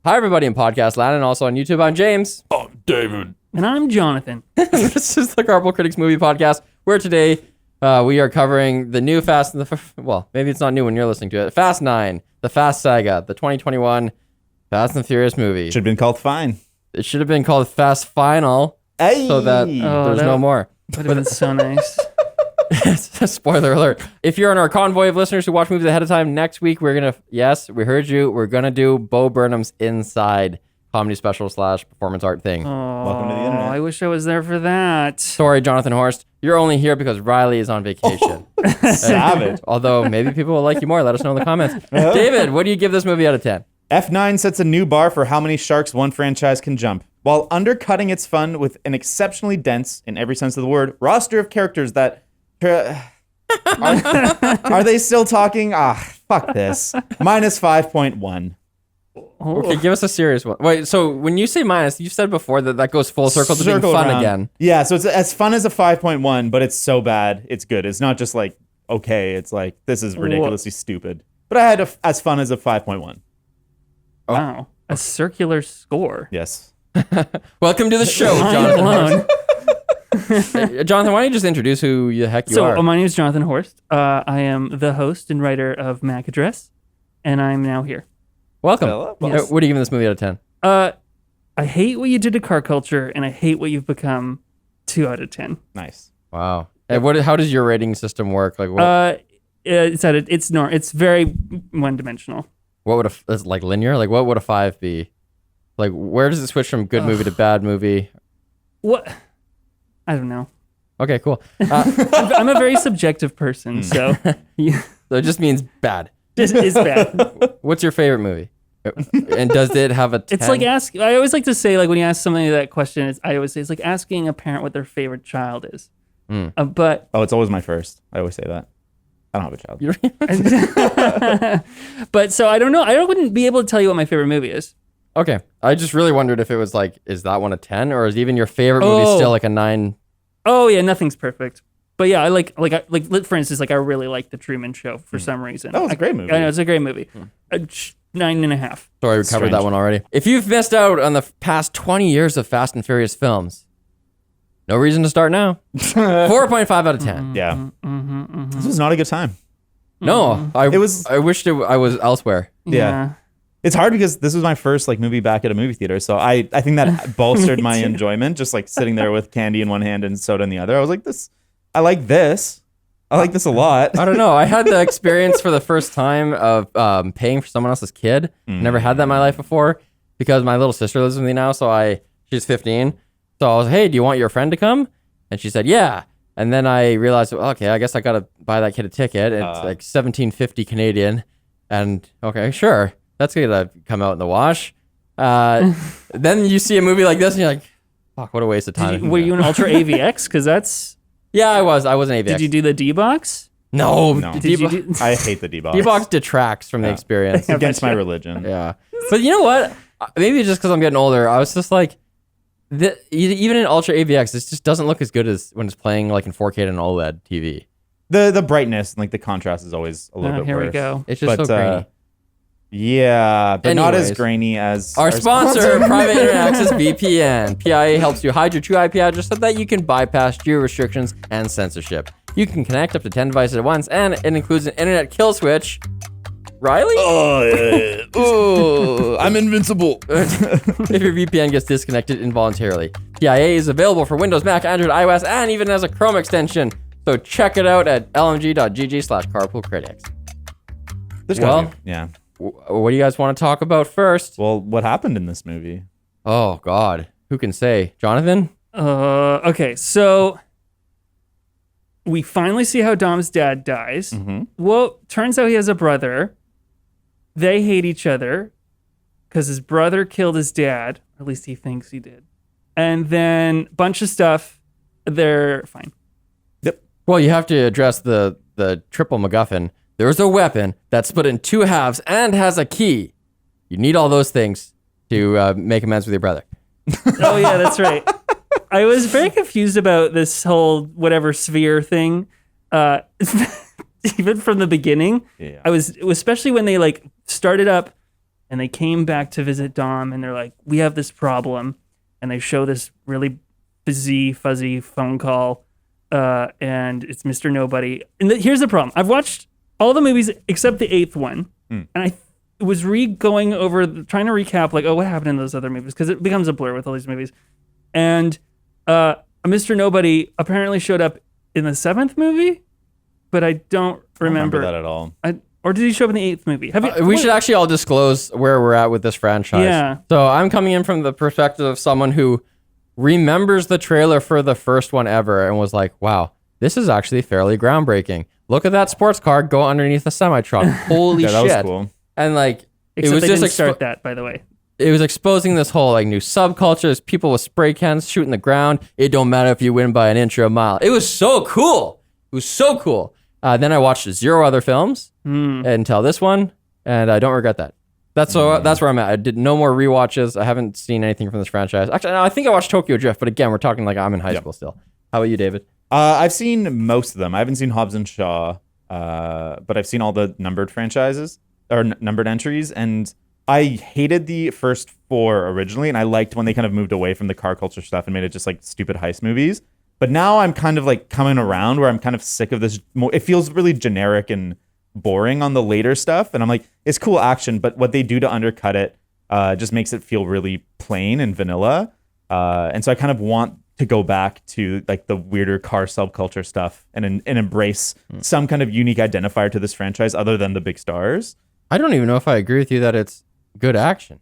Hi, everybody in podcast land and also on YouTube. I'm James. Oh, David. And I'm Jonathan. This is the Carpool Critics Movie Podcast, where today we are covering the new Fast and well, maybe it's not new when you're listening to it. Fast 9, the Fast Saga, the 2021 Fast and Furious movie. Should have been called Fine. It should have been called Fast Final, so that there's no more. Would have been so nice. Spoiler alert. If you're on our convoy of listeners who watch movies ahead of time, next week yes, we heard you. We're going to do Bo Burnham's Inside comedy special / performance art thing. Oh, Welcome to the internet. I wish I was there for that. Sorry, Jonathan Horst. You're only here because Riley is on vacation. Savage. Although maybe people will like you more. Let us know in the comments. David, what do you give this movie out of 10? F9 sets a new bar for how many sharks one franchise can jump, while undercutting its fun with an exceptionally dense, in every sense of the word, roster of characters that... Are they still talking? Fuck this. Minus 5.1. Okay, give us a serious one. Wait, so when you say minus, you said before that goes full circle to being fun around. again. Yeah, so it's as fun as a 5.1, but it's so bad, it's good. It's not just like, okay, it's like, this is ridiculously stupid. But I had as fun as a 5.1. Oh. Wow. A circular score. Yes. Welcome to the show, Jonathan. Jonathan, why don't you just introduce who the heck you are? So, my name is Jonathan Horst. I am the host and writer of Mac Address, and I'm now here. Welcome. Yes. What are you giving this movie out of 10? I hate what you did to car culture, and I hate what you've become. 2 out of 10. Nice. Wow. And how does your rating system work? Like, what, It's very one-dimensional. what would it's like linear? Like, what would a 5 be? Like, where does it switch from good movie to bad movie? What? I don't know. Okay, cool. I'm a very subjective person, so yeah, So it just means bad. this is bad. What's your favorite movie? And does it have a 10? It's like I always like to say, like, when you ask somebody that question, I always say it's like asking a parent what their favorite child is. But Oh, it's always my first. I always say that. I don't have a child. but so I don't know. I wouldn't be able to tell you what my favorite movie is. Okay. I just really wondered if it was like, is that one a 10 or is even your favorite movie still like a 9? Oh yeah, nothing's perfect. But yeah, I like for instance, like I really like The Truman Show for some reason. That was a great movie. I know it's a great movie. 9.5. Sorry, we covered that one already. If you've missed out on the past 20 years of Fast and Furious films, no reason to start now. 4.5 out of 10. Yeah. This was not a good time. No, I wished I was elsewhere. Yeah. It's hard because this was my first like movie back at a movie theater, so I think that bolstered my enjoyment. Just like sitting there with candy in one hand and soda in the other, I was like, I like this a lot. I don't know. I had the experience for the first time of paying for someone else's kid. Never had that in my life before because my little sister lives with me now. So she's 15. So I was, hey, do you want your friend to come? And she said, yeah. And then I realized, okay, I guess I got to buy that kid a ticket. It's like $17.50 Canadian. And okay, sure. That's going to come out in the wash. Then you see a movie like this and you're like, fuck, what a waste of time. Were you an Ultra AVX? Because that's... Yeah, I was an AVX. Did you do the D-Box? No. Did you do... I hate the D-Box. D-Box detracts from the experience. It's against my religion. Yeah. But you know what? Maybe just because I'm getting older, I was just like, even in Ultra AVX, this just doesn't look as good as when it's playing like in 4K on an OLED TV. The brightness and like the contrast is always a little bit here worse. we go. It's just so grainy. Yeah, but not as Anyways. grainy as Our sponsor, Private Internet Access VPN. PIA helps you hide your true IP address so that you can bypass geo restrictions and censorship. You can connect up to 10 devices at once, and it includes an internet kill switch. Riley? Oh, ooh, I'm invincible. If your VPN gets disconnected involuntarily. PIA is available for Windows, Mac, Android, iOS, and even as a Chrome extension. So check it out at lmg.gg/carpoolcritics. Yeah. What do you guys want to talk about first? Well, what happened in this movie? Oh, God. Who can say? Jonathan? Okay, so we finally see how Dom's dad dies. Well, turns out he has a brother. They hate each other because his brother killed his dad, or at least he thinks he did. And then bunch of stuff. They're fine. Yep. Well, you have to address the triple MacGuffin. There's a weapon that's split in 2 halves and has a key. You need all those things to make amends with your brother. Oh, yeah, that's right. I was very confused about this whole whatever sphere thing. Even from the beginning. Yeah. I was, especially when they like started up and they came back to visit Dom, and they're like, we have this problem, and they show this really fuzzy phone call, and it's Mr. Nobody. And here's the problem. I've watched all the movies except the 8th one, and I was going over, trying to recap, like, oh, what happened in those other movies? Because it becomes a blur with all these movies. And Mr. Nobody apparently showed up in the 7th movie, but I don't remember that at all. Or did he show up in the 8th movie? We should actually all disclose where we're at with this franchise. Yeah. So I'm coming in from the perspective of someone who remembers the trailer for the first one ever and was like, wow, this is actually fairly groundbreaking. Look at that sports car go underneath the semi-truck. Holy Yeah, that shit. was cool. And like, Except it was they just didn't start that, by the way. it was exposing this whole like new subculture. There's people with spray cans shooting the ground. It don't matter if you win by an inch or a mile. It was so cool. It was so cool. Then I watched 0 other films until this one, and I don't regret that. That's where I'm at. I did no more rewatches. I haven't seen anything from this franchise. Actually, no, I think I watched Tokyo Drift, but again, we're talking like I'm in high school still. How about you, David? I've seen most of them. I haven't seen Hobbs and Shaw, but I've seen all the numbered franchises or numbered entries, and I hated the first 4 originally, and I liked when they kind of moved away from the car culture stuff and made it just like stupid heist movies. But now I'm kind of like coming around where I'm kind of sick of this. It feels really generic and boring on the later stuff, and I'm like, it's cool action, but what they do to undercut it just makes it feel really plain and vanilla. And so I kind of want to go back to like the weirder car subculture stuff and embrace some kind of unique identifier to this franchise other than the big stars. I don't even know if I agree with you that it's good action.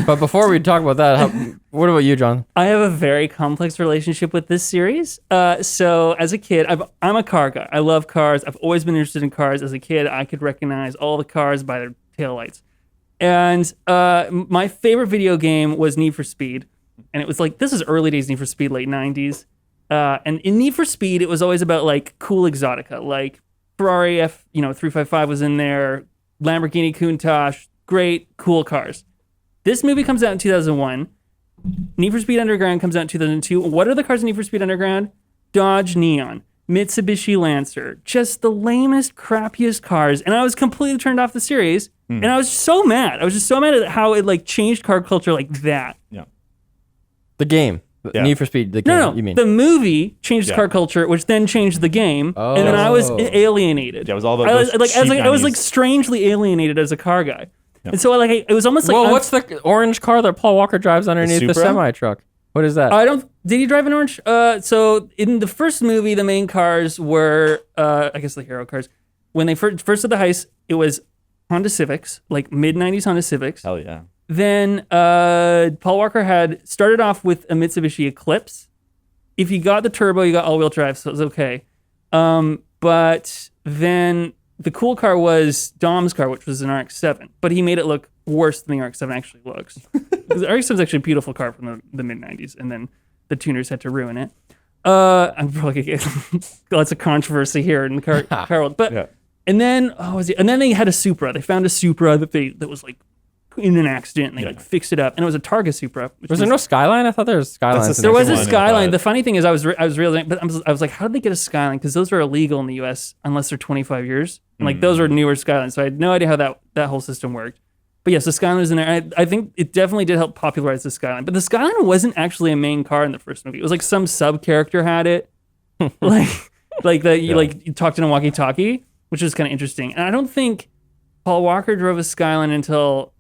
But before we talk about that, what about you, John? I have a very complex relationship with this series. So as a kid, I'm a car guy. I love cars. I've always been interested in cars. As a kid, I could recognize all the cars by their taillights. And my favorite video game was Need for Speed. And it was like, this is early days Need for Speed, late 90s. And in Need for Speed, it was always about like cool exotica. Like Ferrari 355 was in there, Lamborghini Countach, great, cool cars. This movie comes out in 2001. Need for Speed Underground comes out in 2002. What are the cars in Need for Speed Underground? Dodge Neon, Mitsubishi Lancer, just the lamest, crappiest cars. And I was completely turned off the series. And I was so mad. I was just so mad at how it like changed car culture like that. Yeah. The game. Yeah. Need for Speed, the game, No, you mean? the movie changed car culture, which then changed the game, and then I was alienated. Yeah, it was all about I was those cheap I was 90s. like strangely alienated as a car guy, and so like it was almost like Well, what's the orange car that Paul Walker drives underneath the Supra? semi-truck? What is that? Did he drive an orange? So in the first movie, the main cars were I guess the hero cars. When they first did the heist, it was Honda Civics, like mid-90s Honda Civics. Hell yeah. Then Paul Walker had started off with a Mitsubishi Eclipse. If you got the turbo, you got all-wheel drive, so it was okay. But then the cool car was Dom's car, which was an RX-7. But he made it look worse than the RX-7 actually looks. Because the RX-7 is actually a beautiful car from the mid-90s, and then the tuners had to ruin it. I'm probably going to get lots of controversy here in the car world. But, Yeah. and then, and then they had a Supra. They found a Supra that was like in an accident, and they like fixed it up, and it was a Targa Supra. Was there no Skyline? I thought there was Skyline. That's the There was a Next one, Skyline. but- The funny thing is, I was realizing, but I was like, how did they get a Skyline? Because those are illegal in the U.S. unless they're 25 years, and like those are newer Skylines. So I had no idea how that whole system worked. But yes, the Skyline was in there. I think it definitely did help popularize the Skyline. But the Skyline wasn't actually a main car in the first movie. It was like some sub character had it, you talked in a walkie-talkie, which is kind of interesting. And I don't think Paul Walker drove a Skyline until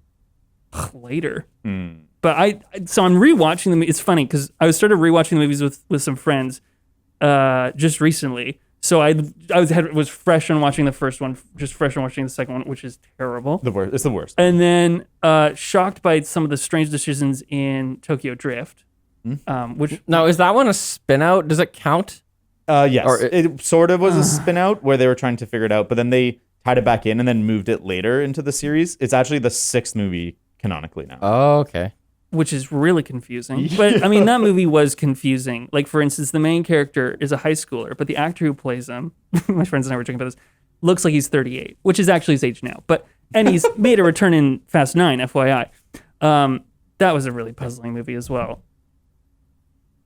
later. But I'm rewatching them. It's funny because I started rewatching the movies with some friends just recently. So I was fresh on watching the first one, just fresh on watching the second one, which is terrible. The worst. It's the worst. And then shocked by some of the strange decisions in Tokyo Drift, which Now, is that one a spin out? Does it count? Yes. Or it sort of was a spin out where they were trying to figure it out, but then they tied it back in and then moved it later into the series. It's actually the 6th movie canonically now. Oh, okay. which is really confusing. But I mean, that movie was confusing. Like, for instance, the main character is a high schooler, but the actor who plays him, my friends and I were talking about this, looks like he's 38, which is actually his age now. And he's made a return in Fast 9, FYI. That was a really puzzling movie as well.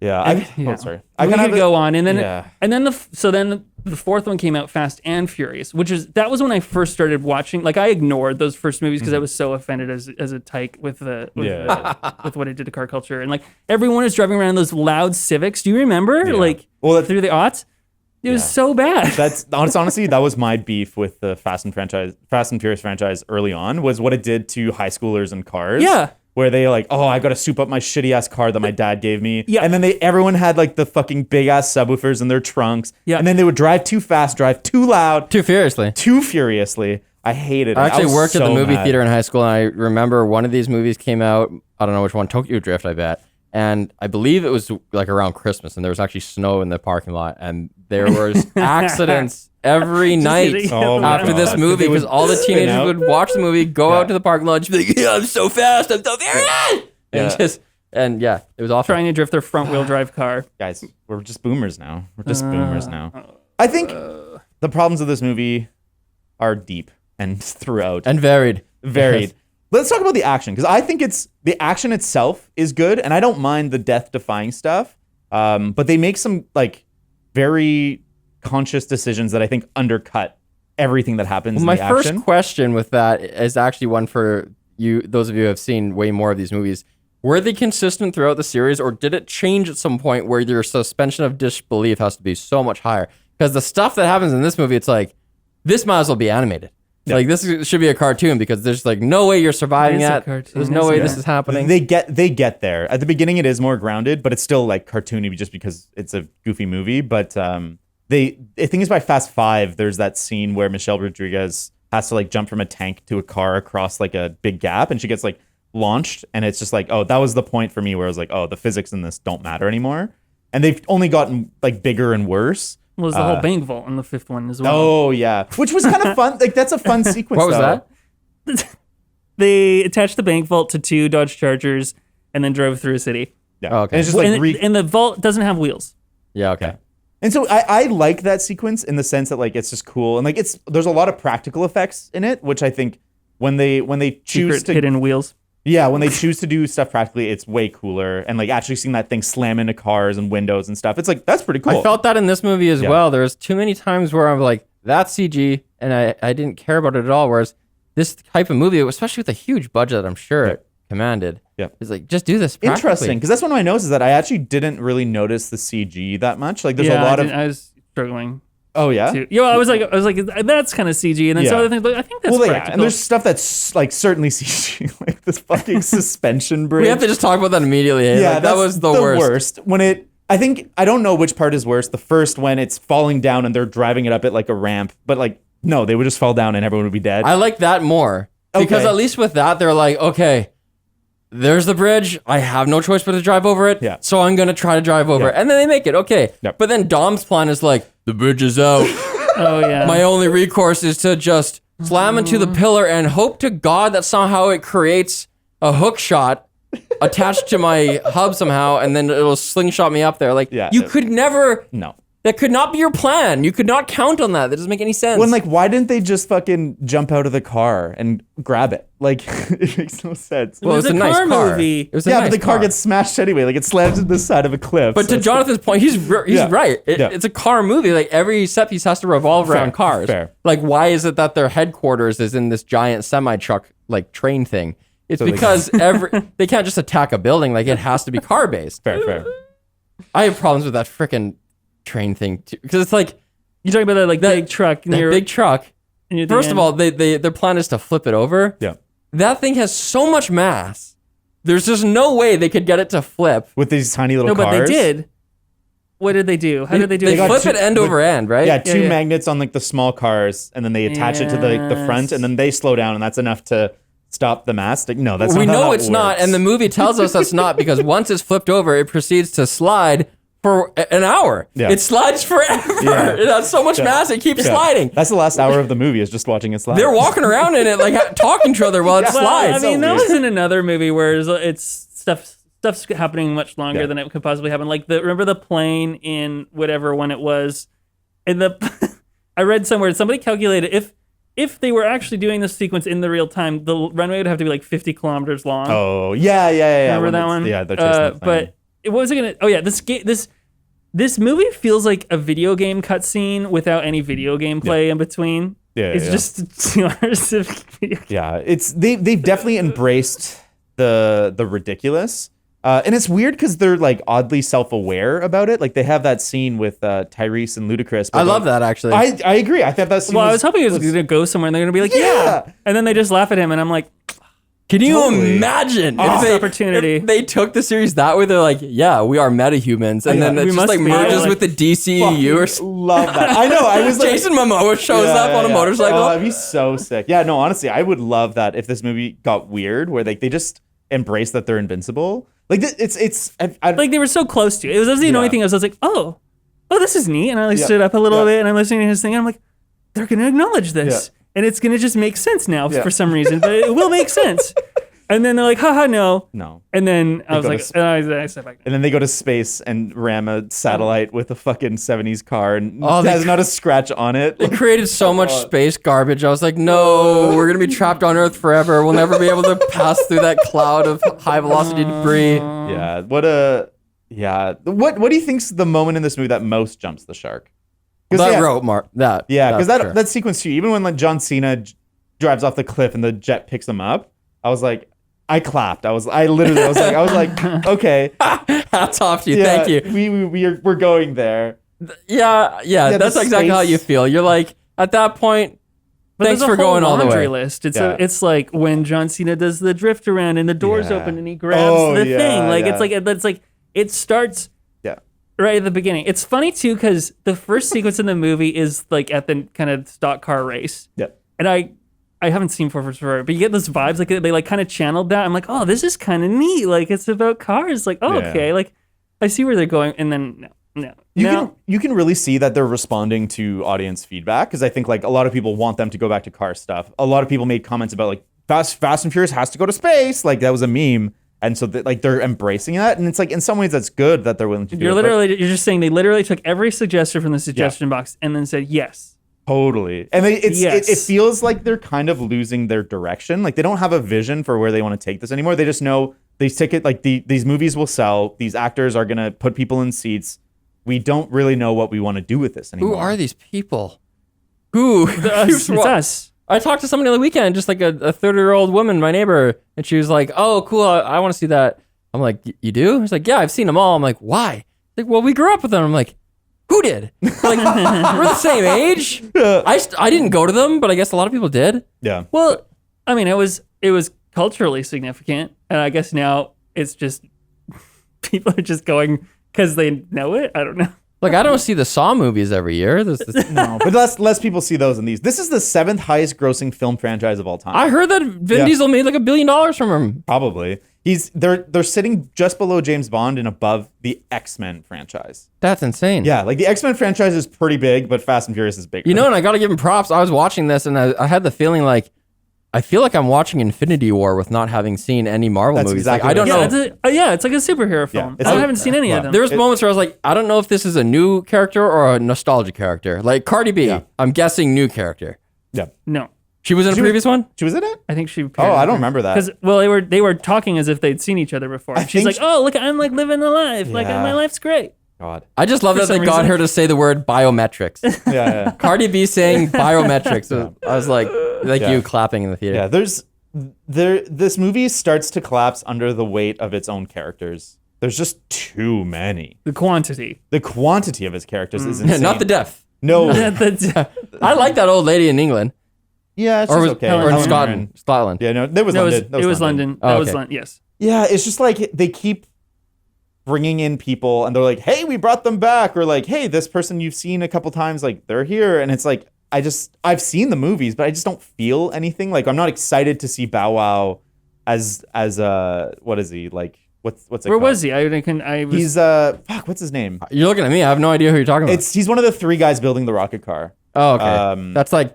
Yeah. Yeah. Oh, sorry. We could go on, and then yeah. and then the fourth one came out, Fast and Furious, that was when I first started watching. Like I ignored those first movies because I was so offended as a tyke with with what it did to car culture, and like everyone is driving around in those loud Civics. Do you remember through the aughts? It was so bad. That's honestly, that was my beef with the Fast and Furious franchise early on, was what it did to high schoolers and cars. Yeah. Where they like, oh, I got to soup up my shitty ass car that my dad gave me. Yeah. And then everyone had like the fucking big ass subwoofers in their trunks. Yeah. And then they would drive too fast, drive too loud. Too furiously. I hated it. I actually worked at the movie mad. theater in high school, and I remember one of these movies came out. I don't know which one, Tokyo Drift, I bet. And I believe it was like around Christmas, and there was actually snow in the parking lot, and there was accidents every night after this movie because all the teenagers would watch the movie, go out to the parking lot, and just be like, "Yeah, I'm so fast, I'm so fast," and it was awful. Trying to drift their front wheel drive car. Guys, we're just boomers now. I think the problems of this movie are deep and throughout and varied. Let's talk about the action, because I think the action itself is good, and I don't mind the death-defying stuff. But they make some like very conscious decisions that I think undercut everything that happens. My in the action. first question with that is actually one for you, those of you who have seen way more of these movies. Were they consistent throughout the series, or did it change at some point where your suspension of disbelief has to be so much higher? Because the stuff that happens in this movie, it's like, this might as well be animated. Yeah. Like, this should be a cartoon, because there's like no way you're surviving that. There's no way this is happening. They get there. At the beginning, it is more grounded, but it's still like cartoony just because it's a goofy movie. But I think it's by Fast 5, there's that scene where Michelle Rodriguez has to like jump from a tank to a car across like a big gap, and she gets like launched, and it's just like, oh, that was the point for me where I was like, oh, the physics in this don't matter anymore. And they've only gotten like bigger and worse. Well, there's the whole bank vault in the fifth one as well. Oh, yeah. Which was kind of fun. Like, that's a fun sequence. What was that? They attached the bank vault to 2 Dodge Chargers and then drove through a city. Yeah. Oh, okay. And it's just like and the vault doesn't have wheels. Yeah, okay. And so I like that sequence in the sense that like it's just cool, and like there's a lot of practical effects in it, which I think when they choose to hidden wheels. Yeah, when they choose to do stuff practically, it's way cooler. And like actually seeing that thing slam into cars and windows and stuff, it's like, that's pretty cool. I felt that in this movie as well. There was too many times where I'm like, that's CG, and I didn't care about it at all. Whereas this type of movie, especially with a huge budget, I'm sure it commanded. Yeah, it's like, just do this practically. Interesting, because that's one of my notes is that I actually didn't really notice the CG that much. Like there's a lot of. I was struggling. Oh yeah. I was like, that's kind of CG, and then some other things. Like, I think that's practical. And there's stuff that's like certainly CG, like this fucking suspension bridge. We have to just talk about that immediately. Yeah, like, that was the worst. When I don't know which part is worse. The first, when it's falling down and they're driving it up at like a ramp, but like no, they would just fall down and everyone would be dead. I like that more because at least with that they're like, okay, there's the bridge. I have no choice but to drive over it. Yeah. So I'm gonna try to drive over it, and then they make it okay. Yep. But then Dom's plan is like, the bridge is out. Oh yeah. My only recourse is to just slam into the pillar and hope to God that somehow it creates a hook shot attached to my hub somehow, and then it'll slingshot me up there. Like, you could never. No. That could not be your plan. You could not count on that. That doesn't make any sense. When, like, why didn't they just fucking jump out of the car and grab it? Like, it makes no sense. Well, it was a nice car movie. It was a nice but the car gets smashed anyway. Like, it slams into the side of a cliff. But to Jonathan's point, he's right. It's a car movie. Like, every set piece has to revolve around cars. Fair. Like, why is it that their headquarters is in this giant semi-truck, like, train thing? It's because they can't just attack a building. Like, it has to be car-based. Fair. I have problems with that freaking train thing too, because it's like, you're talking about that like big truck. Big truck. First of all, their plan is to flip it over. Yeah. That thing has so much mass. There's just no way they could get it to flip with these tiny little cars. No, but they did. What did they do? How did they do it? They flip it end over end, right? Yeah, two magnets on like the small cars, and then they attach it to the front, and then they slow down, and that's enough to stop the mass. Like, no, that's not. We know it's not, and the movie tells us that's not, because once it's flipped over, it proceeds to slide for an hour. Yeah. It slides forever. Yeah. It has so much mass, it keeps sliding. That's the last hour of the movie, is just watching it slide. They're walking around in it, like talking to each other while it slides. I mean, that was in another movie where it's stuff's happening much longer than it could possibly happen. Like remember the plane in whatever one it was? I read somewhere somebody calculated if they were actually doing this sequence in the real time, the runway would have to be like 50 kilometers long. Oh yeah. Remember that one? Yeah, they're chasing the plane. But what was it gonna? Oh yeah, this This movie feels like a video game cutscene without any video game play in between. Yeah, It's just 2 hours of video game. Yeah, they've definitely embraced the ridiculous. And it's weird because they're like oddly self-aware about it. Like they have that scene with Tyrese and Ludacris. I love that actually. I agree. I thought that scene Well, I was hoping it was going to go somewhere and they're going to be like, yeah. And then they just laugh at him and I'm like, Can you Totally. imagine Missed opportunity. if they took the series that way? They're like, yeah, we are metahumans, and then it we just must like be. merges Like, with the DCEU or love that. I know. I was like, Jason Momoa shows up on a motorcycle. Oh, that'd be so sick. Yeah, no, honestly, I would love that if this movie got weird, where like they just embrace that they're invincible. Like like they were so close to it. That was the annoying thing. I was like, oh, this is neat. And I like stood up a little bit and I'm listening to his thing. And I'm like, they're going to acknowledge this. And it's going to just make sense now for some reason, but it will make sense. And then they're like, haha, no. And then I was like, I stepped back. And then they go to space and ram a satellite with a fucking 70s car and they has not a scratch on it. They created so much space garbage. I was like, no, we're gonna be trapped on Earth forever. We'll never be able to pass through that cloud of high velocity debris. Yeah. What do you think's the moment in this movie that most jumps the shark? That rope mark. That. Yeah, because sure. that sequence too. Even when like John Cena drives off the cliff and the jet picks him up, I was like, I clapped. I was like, okay. Hats off to you. Thank you. We're going there. Yeah. That's exactly how you feel. You're like, at that point, But thanks there's a for whole going all the laundry way. list. It's like when John Cena does the drift around and the doors open and he grabs the thing. Like it's like it starts right at the beginning. It's funny too because the first sequence in the movie is like at the kind of stock car race. Yeah. And I haven't seen Ford vs. Ferrari, but you get those vibes like they like kind of channeled that. I'm like, oh, this is kind of neat. Like it's about cars. Like, oh, okay. Like I see where they're going. And then no. You can really see that they're responding to audience feedback because I think like a lot of people want them to go back to car stuff. A lot of people made comments about like Fast and Furious has to go to space. Like that was a meme. And so like they're embracing that. And it's like in some ways that's good that they're willing to do it. You're just saying they literally took every suggestion from the suggestion box and then said yes. Totally. And it feels like they're kind of losing their direction. Like they don't have a vision for where they want to take this anymore. They just know these tickets, like these movies will sell. These actors are going to put people in seats. We don't really know what we want to do with this anymore. Who are these people? Who? It's us. I talked to somebody on the weekend, just like a 30-year-old woman, my neighbor, and she was like, oh, cool, I want to see that. I'm like, you do? She's like, yeah, I've seen them all. I'm like, why? Like, well, we grew up with them. I'm like, who did? Like, we're the same age. I didn't go to them, but I guess a lot of people did. Yeah. Well, I mean, it was culturally significant, and I guess now it's just people are just going because they know it. I don't know. Like, I don't see the Saw movies every year. No, but less people see those than these. This is the 7th highest grossing film franchise of all time. I heard that Vin Diesel made like $1 billion from him. Probably. They're sitting just below James Bond and above the X-Men franchise. That's insane. Yeah, like the X-Men franchise is pretty big, but Fast and Furious is bigger. You know, and I got to give him props. I was watching this and I had the feeling like, I feel like I'm watching Infinity War with not having seen any Marvel movies. Exactly like, I don't know. It's like a superhero film. I haven't seen any of them. There was moments where I was like, I don't know if this is a new character or a nostalgia character. Like Cardi B, I'm guessing new character. Yeah. No. She was in a previous one? She was in it? I think she. Oh, I don't remember that. Because they were talking as if they'd seen each other before. She's like, oh, look, I'm like living the life. Like my life's great. God. I just love that they got her to say the word biometrics. Yeah. Cardi B saying biometrics. I was like you clapping in the theater. Yeah, this movie starts to collapse under the weight of its own characters. There's just too many. The quantity of his characters is insane. Not the depth. No. I like that old lady in England. Yeah, it's just okay. Or in Scotland. Yeah, no, it was London. It was London. Oh, that okay. was London, yes. Yeah, it's just like they keep bringing in people and they're like, hey, we brought them back. Or like, hey, this person you've seen a couple times, like they're here. And it's like, I've seen the movies, but I just don't feel anything. Like I'm not excited to see Bow Wow as what is he? Like what's it Where called? was he? He's what's his name? You're looking at me. I have no idea who you're talking about. He's one of the 3 guys building the rocket car. Oh, okay. That's like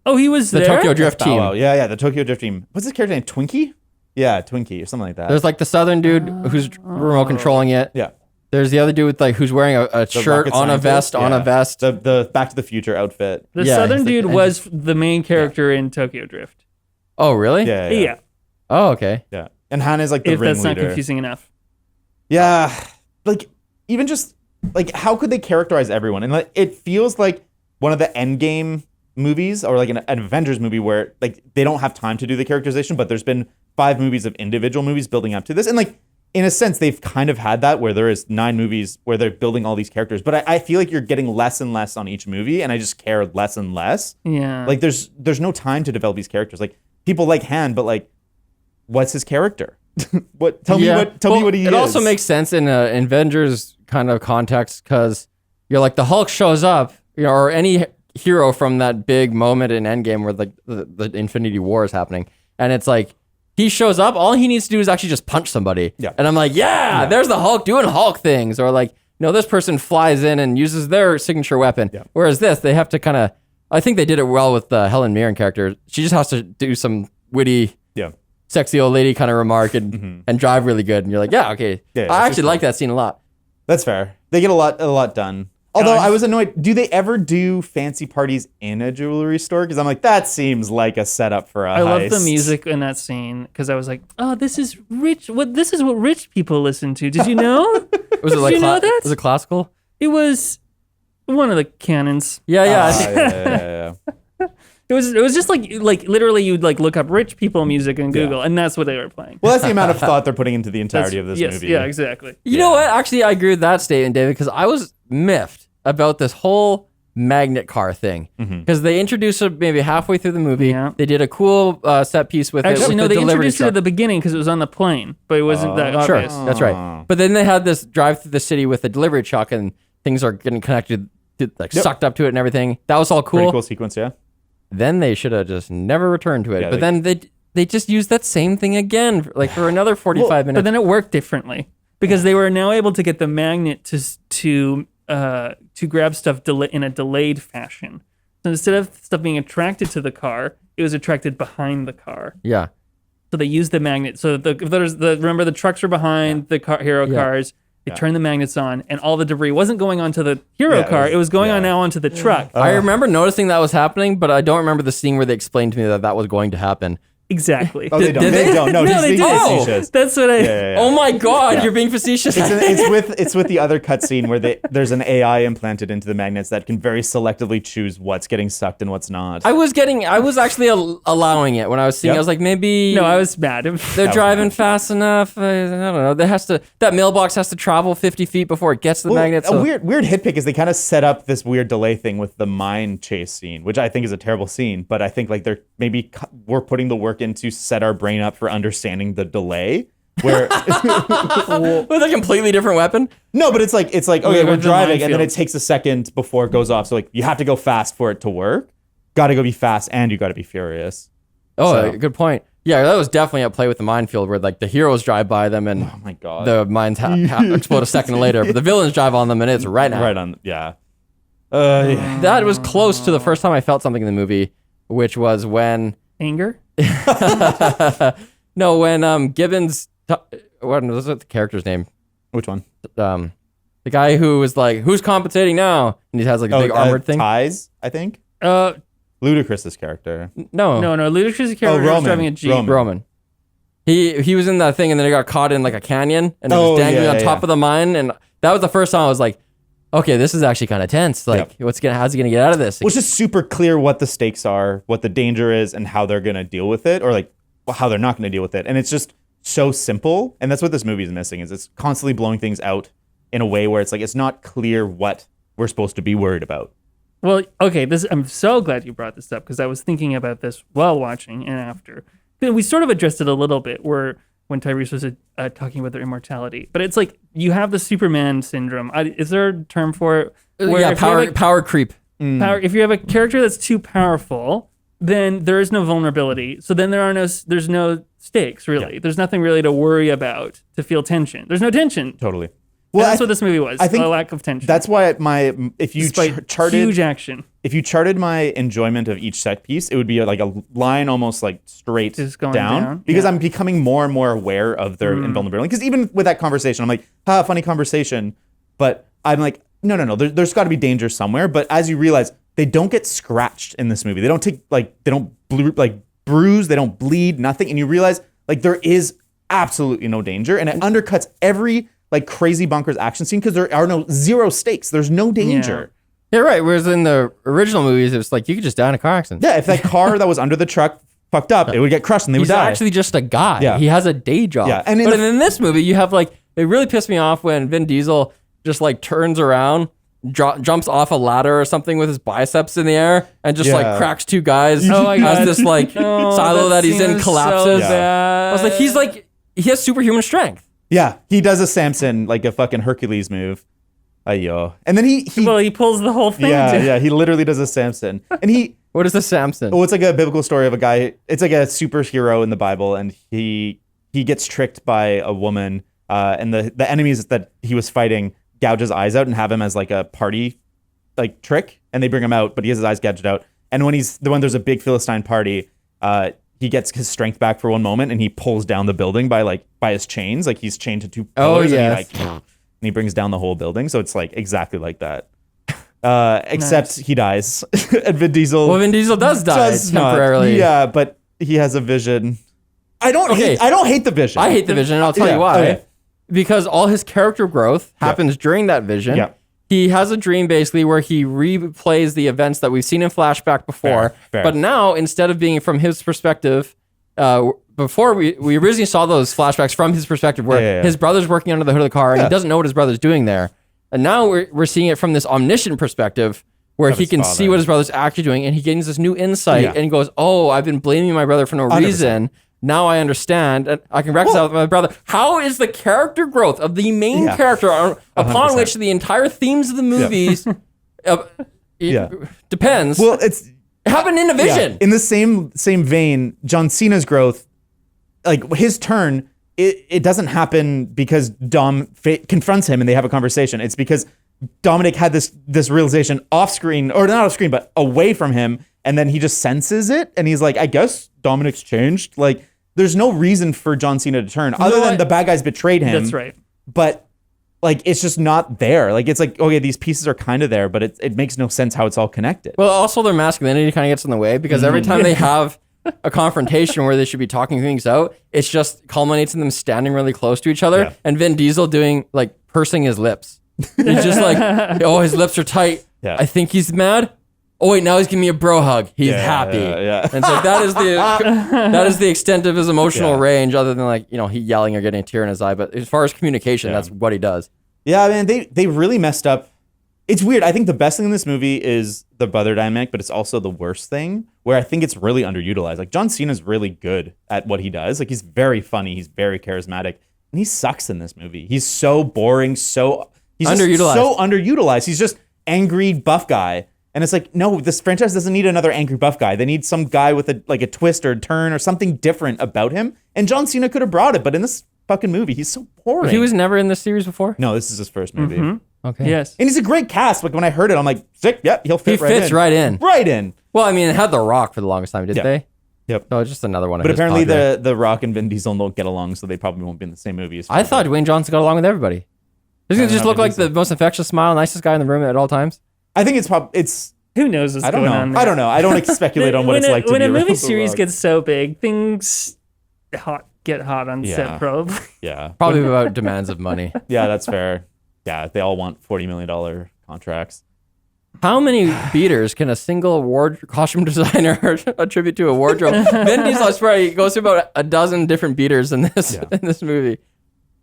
he was the there? Tokyo Drift team. Wow. Yeah, the Tokyo Drift team. What's his character name? Twinkie? Yeah, Twinkie or something like that. There's like the southern dude who's remote controlling it. Yeah. There's the other dude with like who's wearing a shirt on a vest on a vest. The Back to the Future outfit. The southern dude was the main character in Tokyo Drift. Oh, really? Yeah. Oh, okay. Yeah. And Han is like the if ringleader. that's not confusing enough. Yeah. Like even just like how could they characterize everyone? And like it feels like one of the Endgame movies or like an Avengers movie where like they don't have time to do the characterization, but there's been 5 movies of individual movies building up to this. And like in a sense, they've kind of had that where there is 9 movies where they're building all these characters. But I feel like you're getting less and less on each movie, and I just care less and less. Yeah. Like there's no time to develop these characters. Like people like Han, but like, what's his character? Tell me what he is. It also makes sense in an Avengers kind of context because you're like the Hulk shows up, or any hero from that big moment in Endgame where like the Infinity War is happening, and it's like he shows up, all he needs to do is actually just punch somebody. Yeah. And I'm like, there's the Hulk doing Hulk things, or like, this person flies in and uses their signature weapon. Yeah. Whereas this, they have to kind of, I think they did it well with the Helen Mirren character. She just has to do some witty, sexy old lady kind of remark and drive really good. And you're like, okay. Yeah, I actually like that scene a lot. That's fair. They get a lot done. Although I was annoyed, do they ever do fancy parties in a jewelry store? Because I'm like, that seems like a setup for a heist. I love the music in that scene because I was like, oh, this is rich. This is what rich people listen to. Did you know? Was it like was it classical? It was one of the canons. Yeah. Yeah. It was just like literally you'd like look up rich people music in Google and that's what they were playing. Well, that's the amount of thought they're putting into the entirety of this movie. Yeah, exactly. You know what? Actually, I agree with that statement, David, because I was miffed about this whole magnet car thing because they introduced it maybe halfway through the movie. Yeah. They did a cool set piece with it. Actually, with they introduced truck. it at the beginning because it was on the plane, but it wasn't that obvious. Sure, that's right. But then they had this drive through the city with a delivery truck and things are getting connected, sucked up to it and everything. That was all cool. Pretty cool sequence, yeah. Then they should have just never returned to it. Yeah, but then they just used that same thing again, like for another 45 minutes. But then it worked differently because they were now able to get the magnet to grab stuff in a delayed fashion. So instead of stuff being attracted to the car, it was attracted behind the car. Yeah. So they used the magnet. So remember the trucks were behind the hero cars. They turned the magnets on, and all the debris wasn't going onto the hero car. It was going on now onto the truck. I remember noticing that was happening, but I don't remember the scene where they explained to me that was going to happen. Exactly. Oh, they don't. Did they don't. No, they did. facetious. That's what I. Yeah. Oh my God, you're being facetious. It's with the other cutscene where there's an AI implanted into the magnets that can very selectively choose what's getting sucked and what's not. I was actually allowing it when I was seeing. I was like, maybe. No, I was mad. They're driving fast enough. I don't know. That mailbox has to travel 50 feet before it gets to the magnet. So. A weird hit pick is they kind of set up this weird delay thing with the mine chase scene, which I think is a terrible scene. But I think like we're putting the work in to set our brain up for understanding the delay. Where with a completely different weapon? No, but it's like okay, we're driving and then it takes a second before it goes off. So like you have to go fast for it to work. Got to go be fast and you got to be furious. Oh, good point. Yeah, that was definitely at play with the minefield where like the heroes drive by them and oh my God, the mines explode a second later, but the villains drive on them and it's right now. Right on, yeah. That was close to the first time I felt something in the movie, which was when anger. No, when Gibbons. What was the character's name? Which one? The guy who was like, "Who's compensating now?" And he has like a big armored thing. Ties, I think. Ludacris's character. No. Ludacris's character was driving a Jeep. Roman. He was in that thing and then he got caught in like a canyon and it was dangling on top of the mine, and that was the first time I was like, okay, this is actually kind of tense. Like, how's he gonna get out of this? Which is super clear what the stakes are, what the danger is, and how they're gonna deal with it, or like how they're not gonna deal with it. And it's just so simple, and that's what this movie is missing. Is it's constantly blowing things out in a way where it's like it's not clear what we're supposed to be worried about. Well, okay, I'm so glad you brought this up because I was thinking about this while watching and after. We sort of addressed it a little bit when Tyrese was talking about their immortality. But it's like you have the Superman syndrome. Is there a term for it? Power creep. If you have a character that's too powerful, then there is no vulnerability. So then there's no stakes, really. Yeah. There's nothing really to worry about, to feel tension. There's no tension. Totally. Well, that's what this movie was. I think a lack of tension. That's why if you charted huge action. If you charted my enjoyment of each set piece, it would be like a line almost like straight just going down. Because I'm becoming more and more aware of their invulnerability. Because even with that conversation, I'm like, funny conversation. But I'm like, no. There's got to be danger somewhere. But as you realize, they don't get scratched in this movie. They don't bruise. They don't bleed. Nothing. And you realize like there is absolutely no danger, and it undercuts every like crazy bonkers action scene because there are zero stakes. There's no danger. Yeah, right. Whereas in the original movies, it was like you could just die in a car accident. Yeah, if that car that was under the truck fucked up, it would get crushed and they would die. He's actually just a guy. Yeah. He has a day job. Yeah, and but in this movie, you have like, it really pissed me off when Vin Diesel just like turns around, jumps off a ladder or something with his biceps in the air and just like cracks two guys as this like silo that he's in collapses. So bad. I was like, he has superhuman strength. Yeah, he does a Samson, like a fucking Hercules move. Ayo. And then he pulls the whole thing. Yeah, he literally does a Samson. And what is a Samson? Oh, it's like a biblical story of a guy. It's like a superhero in the Bible, and he gets tricked by a woman, and the enemies that he was fighting gouge his eyes out and have him as like a party like trick, and they bring him out, but he has his eyes gouged out. And when there's a big Philistine party, he gets his strength back for one moment, and he pulls down the building by his chains, like he's chained to two pillars. And he brings down the whole building. So it's like exactly like that. Except he dies. And Vin Diesel. Well, Vin Diesel does die temporarily. Yeah, but he has a vision. I don't hate the vision. I hate the vision, and I'll tell you why. Okay. Because all his character growth happens during that vision. Yeah. He has a dream basically where he replays the events that we've seen in flashback before. Fair. But now, instead of being from his perspective, before we originally saw those flashbacks from his perspective where his brother's working under the hood of the car and he doesn't know what his brother's doing there. And now we're seeing it from this omniscient perspective where he can see what his brother's actually doing, and he gains this new insight and he goes, oh, I've been blaming my brother for no 100%. Reason. Now I understand, and I can reconcile with my brother. How is the character growth of the main character upon 100%. Which the entire themes of the movies depends? Well, it's happened in a vision. Yeah. In the same vein, John Cena's growth, like his turn, it doesn't happen because Dom confronts him and they have a conversation. It's because Dominic had this realization off screen, or not off screen, but away from him, and then he just senses it, and he's like, I guess Dominic's changed. Like, there's no reason for John Cena to turn other than the bad guys betrayed him. That's right. But like, it's just not there. Like, it's like, okay, these pieces are kind of there, but it makes no sense how it's all connected. Well, also their masculinity kind of gets in the way because every time they have a confrontation where they should be talking things out, it's just culminates in them standing really close to each other and Vin Diesel doing like pursing his lips. He's just like, oh, his lips are tight. Yeah. I think he's mad. Oh wait, now he's giving me a bro hug. He's happy. And so that is the extent of his emotional range, other than like, he yelling or getting a tear in his eye. But as far as communication, that's what he does. Yeah, man, they really messed up. It's weird. I think the best thing in this movie is the brother dynamic, but it's also the worst thing where I think it's really underutilized. Like John Cena's really good at what he does. Like he's very funny, he's very charismatic, and he sucks in this movie. He's so boring, he's underutilized. So underutilized. He's just angry buff guy. And it's like, no, this franchise doesn't need another angry buff guy. They need some guy with a twist or a turn or something different about him. And John Cena could have brought it, but in this fucking movie, he's so boring. He was never in this series before? No, this is his first movie. Mm-hmm. Okay. Yes. And he's a great cast. Like when I heard it, I'm like, sick. Yeah, he'll fit right in. He fits right in. Right in. Well, I mean, it had The Rock for the longest time, didn't they? Yep. So it's just another one. But apparently the Rock and Vin Diesel don't get along, so they probably won't be in the same movies. I thought Dwayne Johnson got along with everybody. Doesn't he just look like the most infectious smile, nicest guy in the room at all times? I think it's who knows what's going on there? I don't know. I don't speculate on what it's like to be when a movie around series gets so big, things get hot on set, probably. Yeah. Probably about demands of money. Yeah, that's fair. Yeah, they all want $40 million contracts. How many beaters can a single costume designer attribute to a wardrobe? Vin Diesel, I swear, he goes through about a dozen different beaters in this movie.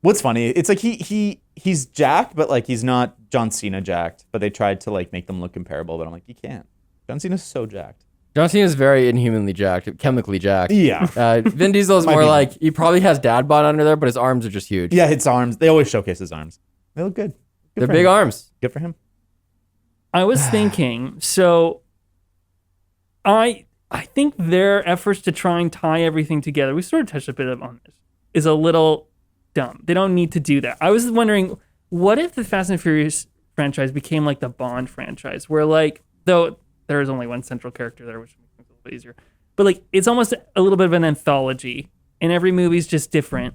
What's funny, it's like he's jacked, but like he's not John Cena jacked. But they tried to like make them look comparable, but I'm like, you can't. John Cena's so jacked. John Cena's very inhumanly jacked, chemically jacked. Yeah. Vin Diesel is more like, he probably has dad bod under there, but his arms are just huge. Yeah, his arms. They always showcase his arms. They look good. They're big arms. Good for him. I was thinking, so I think their efforts to try and tie everything together, we sort of touched a bit on this, is a little dumb. They don't need to do that. I was wondering, what if the Fast and Furious franchise became like the Bond franchise, where like, though there is only one central character there, which makes it a little bit easier, but like it's almost a little bit of an anthology, and every movie's just different.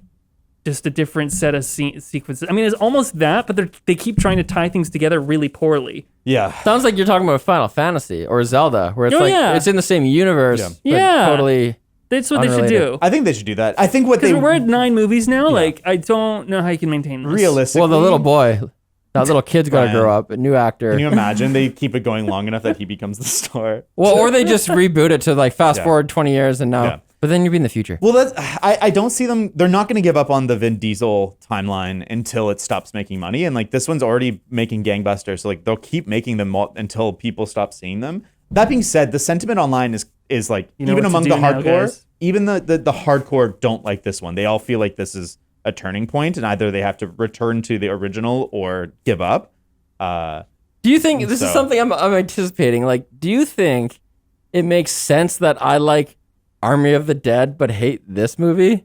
Just a different set of sequences. I mean, it's almost that, but they keep trying to tie things together really poorly. Yeah. Sounds like you're talking about Final Fantasy or Zelda, where it's it's in the same universe, but totally That's what they should Unrelated. do. I think they should do that. I think what Because they we're at 9 movies now. Like, I don't know how you can maintain this. realistically. Well, the little boy, that little kid's got to Brian. grow up. A new actor. Can you imagine they keep it going long enough that he becomes the star? Well, or they just reboot it to like fast Yeah. forward 20 years and now. Yeah. But then you'd be in the future. Well, I don't see them. They're not going to give up on the Vin Diesel timeline until it stops making money. And like this one's already making gangbusters, so like they'll keep making them until people stop seeing them. That being said, the sentiment online is like You know even what to among do the now, hardcore, guys. even the hardcore don't like this one. They all feel like this is a turning point, and either they have to return to the original or give up. Do you think this is So- something I'm anticipating? Like, do you think it makes sense that I like Army of the Dead but hate this movie?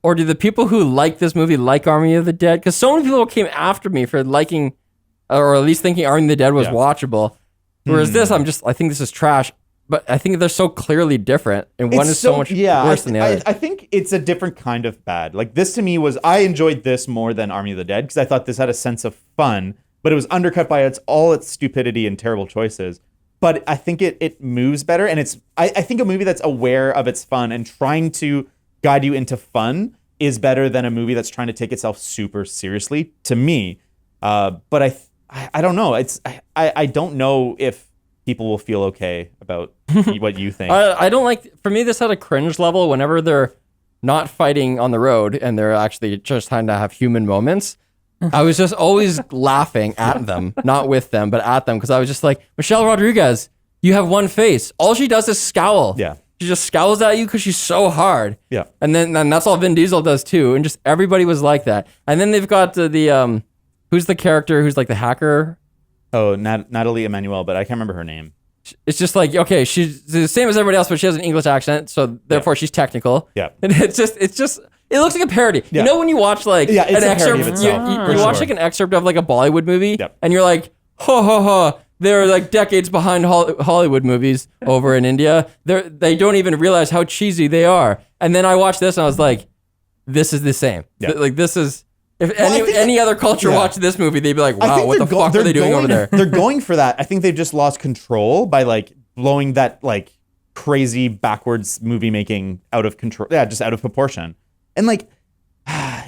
Or do the people who like this movie like Army of the Dead? Because so many people came after me for liking, or at least thinking Army of the Dead was Yeah. watchable. Whereas this, I think this is trash. But I think they're so clearly different, and one It's is so much worse than the other. I think it's a different kind of bad. Like this to me I enjoyed this more than Army of the Dead because I thought this had a sense of fun, but it was undercut by all its stupidity and terrible choices. But I think it moves better, and I think a movie that's aware of its fun and trying to guide you into fun is better than a movie that's trying to take itself super seriously to me. But I don't know. I don't know if people will feel okay about what you think. I don't like. For me, this had a cringe level whenever they're not fighting on the road and they're actually just trying to have human moments. I was just always laughing at them, not with them, but at them, because I was just like, Michelle Rodriguez, you have one face. All she does is scowl. Yeah. She just scowls at you because she's so hard. Yeah. And then that's all Vin Diesel does too. And just everybody was like that. And then they've got the who's the character who's like the hacker? Oh, Natalie Emmanuel, but I can't remember her name. It's just like, okay, she's the same as everybody else, but she has an English accent, so therefore she's technical. Yeah. And it looks like a parody. Yeah. You know when you watch like Yeah, it's an a excerpt, parody of itself, you for watch sure. like an excerpt of like a Bollywood movie, Yep. and you're like, ha ha ha, they're like decades behind Hollywood movies over in India. They don't even realize how cheesy they are. And then I watched this and I was like, this is the same. Yeah. Like this is. If Well, I think any other culture yeah. watched this movie, they'd be like, I wow, think what the fuck are they doing over there? They're going for that. I think they've just lost control by like blowing that like crazy backwards movie making out of control. Yeah, just out of proportion. And like,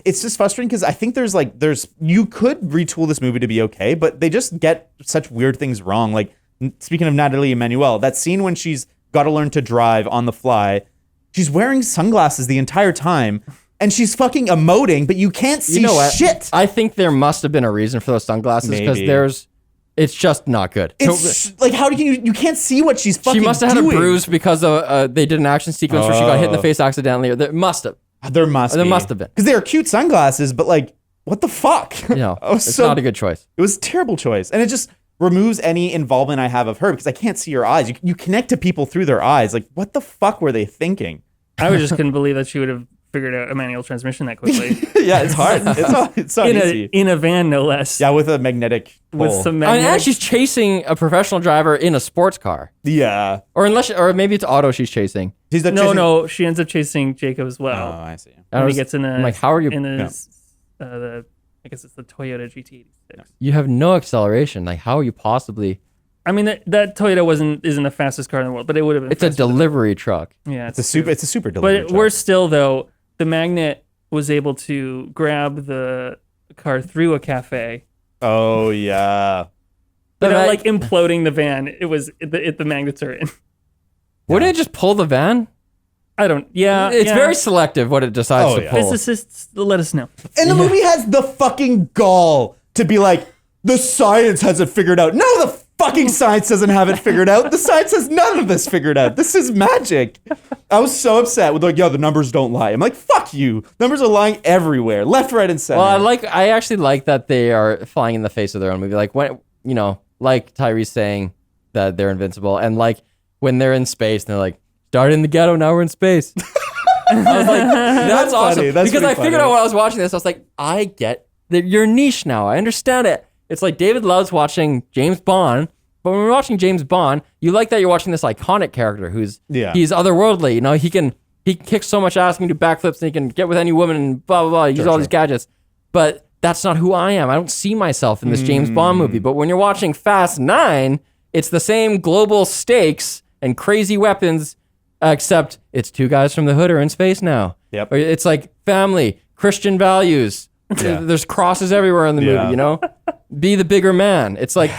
it's just frustrating because I think there's you could retool this movie to be okay, but they just get such weird things wrong. Like speaking of Natalie Emmanuel, that scene when she's got to learn to drive on the fly, she's wearing sunglasses the entire time. And she's fucking emoting, but you can't see shit. I think there must have been a reason for those sunglasses because Maybe. it's just not good. It's like, how do you can't see what she's fucking She must have had doing. a bruise because they did an action sequence where she got hit in the face accidentally. There must have. There must There must have been. Because they are cute sunglasses, but like, what the fuck? You know, I was it's so- not a good choice. It was a terrible choice. And it just removes any involvement I have of her because I can't see her eyes. You connect to people through their eyes. Like, what the fuck were they thinking? I just couldn't believe that she would have figured out a manual transmission that quickly. Yeah, it's hard. It's not easy. in a van, no less. Yeah, with a magnetic With pole. some I mean, magnetic. and she's chasing a professional driver in a sports car, Yeah. or maybe it's Otto she's chasing. She's the No, she ends up chasing Jacob as Oh, well. I see. When he gets in I'm like, how are you? I guess it's the Toyota GT86. You have no acceleration. Like, how are you possibly? I mean, that Toyota isn't the fastest car in the world, but it would have been. It's a faster than- delivery truck. Yeah, It's a super delivery. But we're still though. The magnet was able to grab the car through a cafe. Oh yeah. Without like imploding the van. It was the magnets are in. Wouldn't it just pull the van? I don't. Yeah, It's very selective what it decides Oh, to yeah. pull. Physicists, let us know. And the movie has the fucking gall to be like, the science has it figured out. No, the fucking science doesn't have it figured out. The science has none of this figured out. This is magic. I was so upset with like, yeah, the numbers don't lie. I'm like, fuck you. Numbers are lying everywhere, left, right, and center. Well, I actually like that they are flying in the face of their own movie. Like when like Tyrese saying that they're invincible, and like when they're in space, and they're like, started in the ghetto, now we're in space. I was like, that's awesome. funny. That's because pretty I figured funny. out when I was watching this, I was like, I get your niche now. I understand it. It's like David loves watching James Bond, but when we're watching James Bond, you like that you're watching this iconic character he's otherworldly. You know, he can kick so much ass, he can do backflips, and he can get with any woman, and blah blah blah. Use all these gadgets, but that's not who I am. I don't see myself in this James Bond movie. But when you're watching Fast 9, it's the same global stakes and crazy weapons, except it's two guys from the hood are in space now. Yep. Or it's like family, Christian values. Yeah. There's crosses everywhere in the movie, you know? Be the bigger man. It's like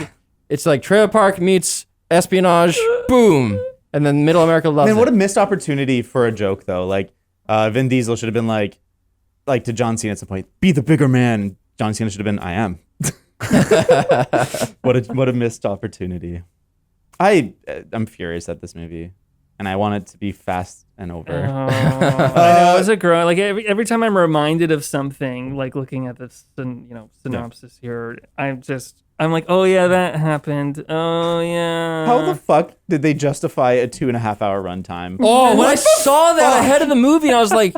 Trailer Park meets espionage, boom. And then Middle America loves Man, it. what a missed opportunity for a joke, though. Like, Vin Diesel should have been like to John Cena at some point, be the bigger man. John Cena should have been, I am. What a missed opportunity. I'm furious at this movie, and I want it to be fast and over. I know, as a girl, like every time I'm reminded of something, like looking at this, synopsis here, I'm like, oh yeah, that happened. Oh yeah. How the fuck did they justify a 2.5 hour runtime? Oh, when I saw that ahead of the movie, I was like,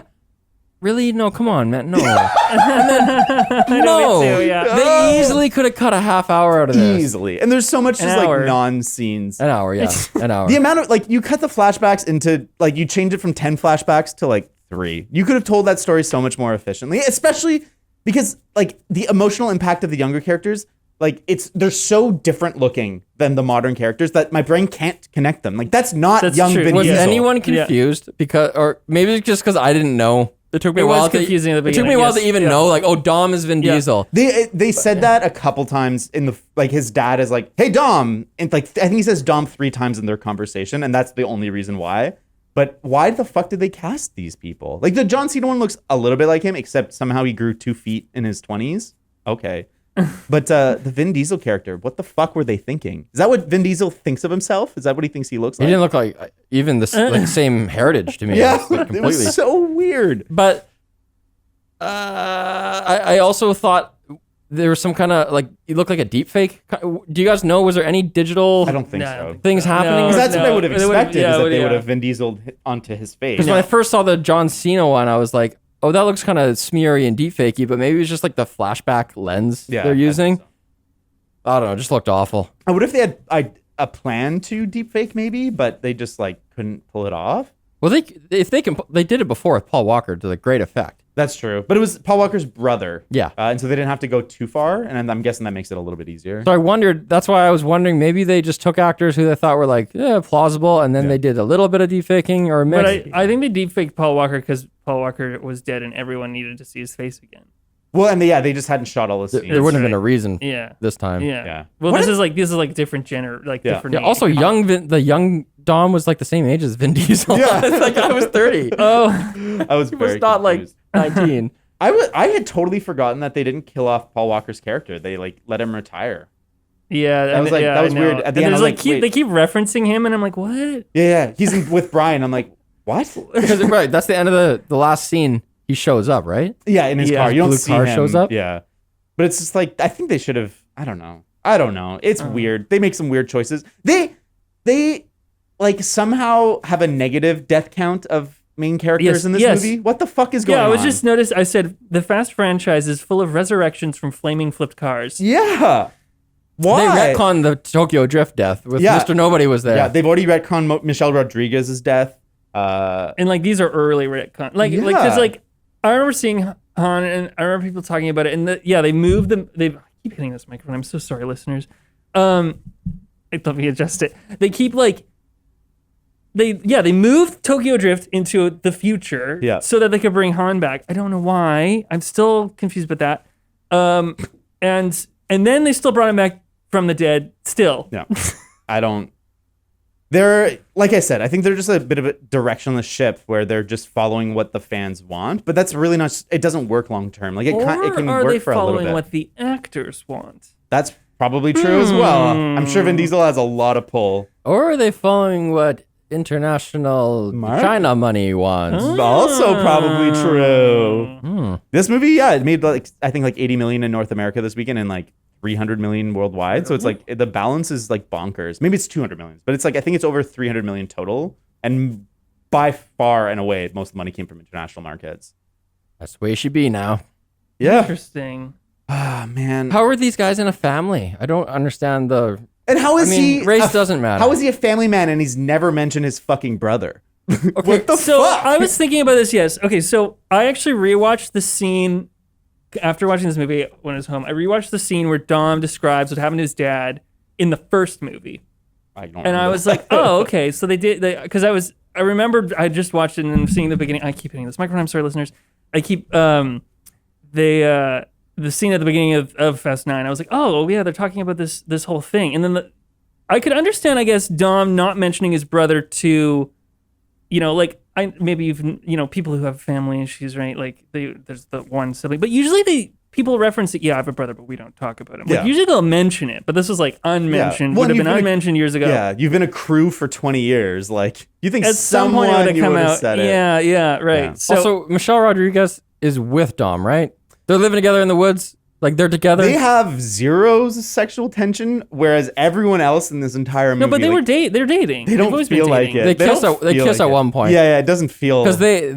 really? No, come on, man. No. And then, no. Me too, yeah. They easily could have cut a half hour out of this. Easily. And there's so much just like hour. non-scenes. An hour, yeah. An hour. The amount of, like, you cut the flashbacks into, like, you change it from 10 flashbacks to, like, 3. You could have told that story so much more efficiently, especially because, like, the emotional impact of the younger characters, like, they're so different looking than the modern characters that my brain can't connect them. Like, that's not young true. Vin Was Diesel. anyone confused? Because, or maybe just because I didn't know. It took me a It was while confusing at the It took me beginning, a while yes. to even Yeah. know, like, oh, Dom is Vin Diesel. They said that a couple times in the, like, his dad is like, hey, Dom. And, like, I think he says Dom 3 times in their conversation, and that's the only reason why. But why the fuck did they cast these people? Like, the John Cena one looks a little bit like him, except somehow he grew 2 feet in his 20s. Okay. But the Vin Diesel character, what the fuck were they thinking? Is that what Vin Diesel thinks of himself? Is that what he thinks he looks He like? didn't look like even the same heritage to me. Yeah, It's, like, it completely. was so weird. But I also thought there was some kind of, like, it looked like a deep fake. Do you guys know, was there any digital I don't think No, I don't so. think things happening? Because that's what I No, would have they would've- expected, yeah, is that would- they yeah. would have Vin Diesel onto his face. Because when I first saw the John Cena one, I was like, oh, that looks kind of smeary and deep fakey, but maybe it's just like the flashback lens Yeah, they're I think using. so. I don't know, it just looked awful. I wonder if they had a plan to deepfake maybe, but they just like couldn't pull it off. Well, they did it before with Paul Walker to the great effect. That's true. But it was Paul Walker's brother. Yeah. And so they didn't have to go too far. And I'm guessing that makes it a little bit easier. So I wondered, that's why I was wondering, maybe they just took actors who they thought were like, plausible, and then they did a little bit of deep faking or a mix. But I think they deepfaked Paul Walker because Paul Walker was dead and everyone needed to see his face again. Well, and they just hadn't shot all the scenes. there wouldn't have been a right. reason Yeah. this time. Yeah. Yeah. Well, What this is like different different. Yeah, also, the young Dom was like the same age as Vin Diesel. Yeah. It's like I was 30. Oh, I was He very was not confused. like 19. I had totally forgotten that they didn't kill off Paul Walker's character. They like let him retire. yeah. That was like- yeah, that was I know. weird. At the And end, I there's was like like, wait. they keep referencing him, and I'm like, what? Yeah. He's with Brian. I'm like, what? Because, right, that's the end of the last scene. He shows up, right? Yeah, in his Yeah. car. You don't Blue see car him. shows up? Yeah. But it's just like, I think they should have, I don't know. It's weird. They make some weird choices. They like somehow have a negative death count of main characters Yes, in this yes. movie. What the fuck is going on? Yeah, I was just noticed. I said the Fast franchise is full of resurrections from flaming flipped cars. Yeah. Why? They retconned the Tokyo Drift death with Yeah. Mr. Nobody was there. Yeah, they've already retconned Michelle Rodriguez's death. And like these are early retcon. Like because like I remember seeing Han and I remember people talking about it. And they moved them. They I keep hitting this microphone. I'm so sorry, listeners. Let me adjust it. They keep like. They moved Tokyo Drift into the future so that they could bring Han back. I don't know why. I'm still confused about that. And then they still brought him back from the dead still. Yeah. I don't. They're, like I said, I think they're just a bit of a directionless ship where they're just following what the fans want. But that's really not, it doesn't work long term. Like it can are work they for a little following bit. what the actors want? That's probably true as well. I'm sure Vin Diesel has a lot of pull. Or are they following what international China money wants? Also probably true. This movie, it made like I think like 80 million in North America this weekend and like 300 million worldwide. So it's like the balance is like bonkers. Maybe it's 200 million, but it's like I think it's over 300 million total. And by far and away, most of the money came from international markets. That's the way it should be now. Yeah. Interesting. Ah, man. How are these guys in a family? I don't understand the... And how is he? Race doesn't matter. How is he a family man and he's never mentioned his fucking brother? What the So fuck? I was thinking about this. Yes. Okay. So I actually rewatched the scene after watching this movie when I was home. I rewatched the scene where Dom describes what happened to his dad in the first movie, I don't and I remember. was like, oh, okay. So they did because I I remember I just watched it and seeing the beginning. I keep hitting this microphone. I'm sorry, listeners. I keep the scene at the beginning of Fast 9. I was like, oh yeah, they're talking about this whole thing, and then I could understand, I guess, Dom not mentioning his brother to, like maybe even people who have family issues, right? Like there's the one sibling, but usually people reference it. Yeah, I have a brother, but we don't talk about him. Like, usually they'll mention it, but this was like unmentioned. Would have been unmentioned years ago. Yeah, you've been a crew for 20 years. Like, you think at some point it would have come out. Said it. Yeah, right. Yeah. So, also, Michelle Rodriguez is with Dom, right? They're living together in the woods. Like, they're together. They have zero sexual tension, whereas everyone else in this entire movie. No, but they're dating. They don't feel like it. They kiss at one point. Yeah, it doesn't feel because they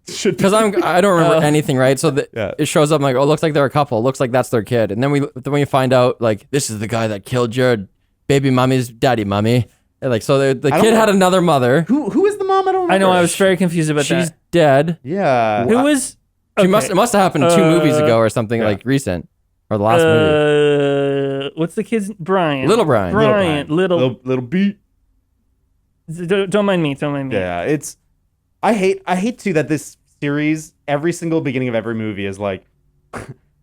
should. Because I don't remember anything, right? So it shows up, I'm like, oh, looks like they're a couple. Looks like that's their kid. And then we find out, like, this is the guy that killed your baby mommy's daddy mommy. And like, so the kid had another mother. Who is the mom? I don't remember. I know. I was very confused about that. She's dead. Yeah. Who was? It must have happened 2 movies ago or something, like recent. Or the last movie. What's the kid's Brian? Little Brian. Little beat. Don't mind me. Yeah, it's. I hate too that this series, every single beginning of every movie is like,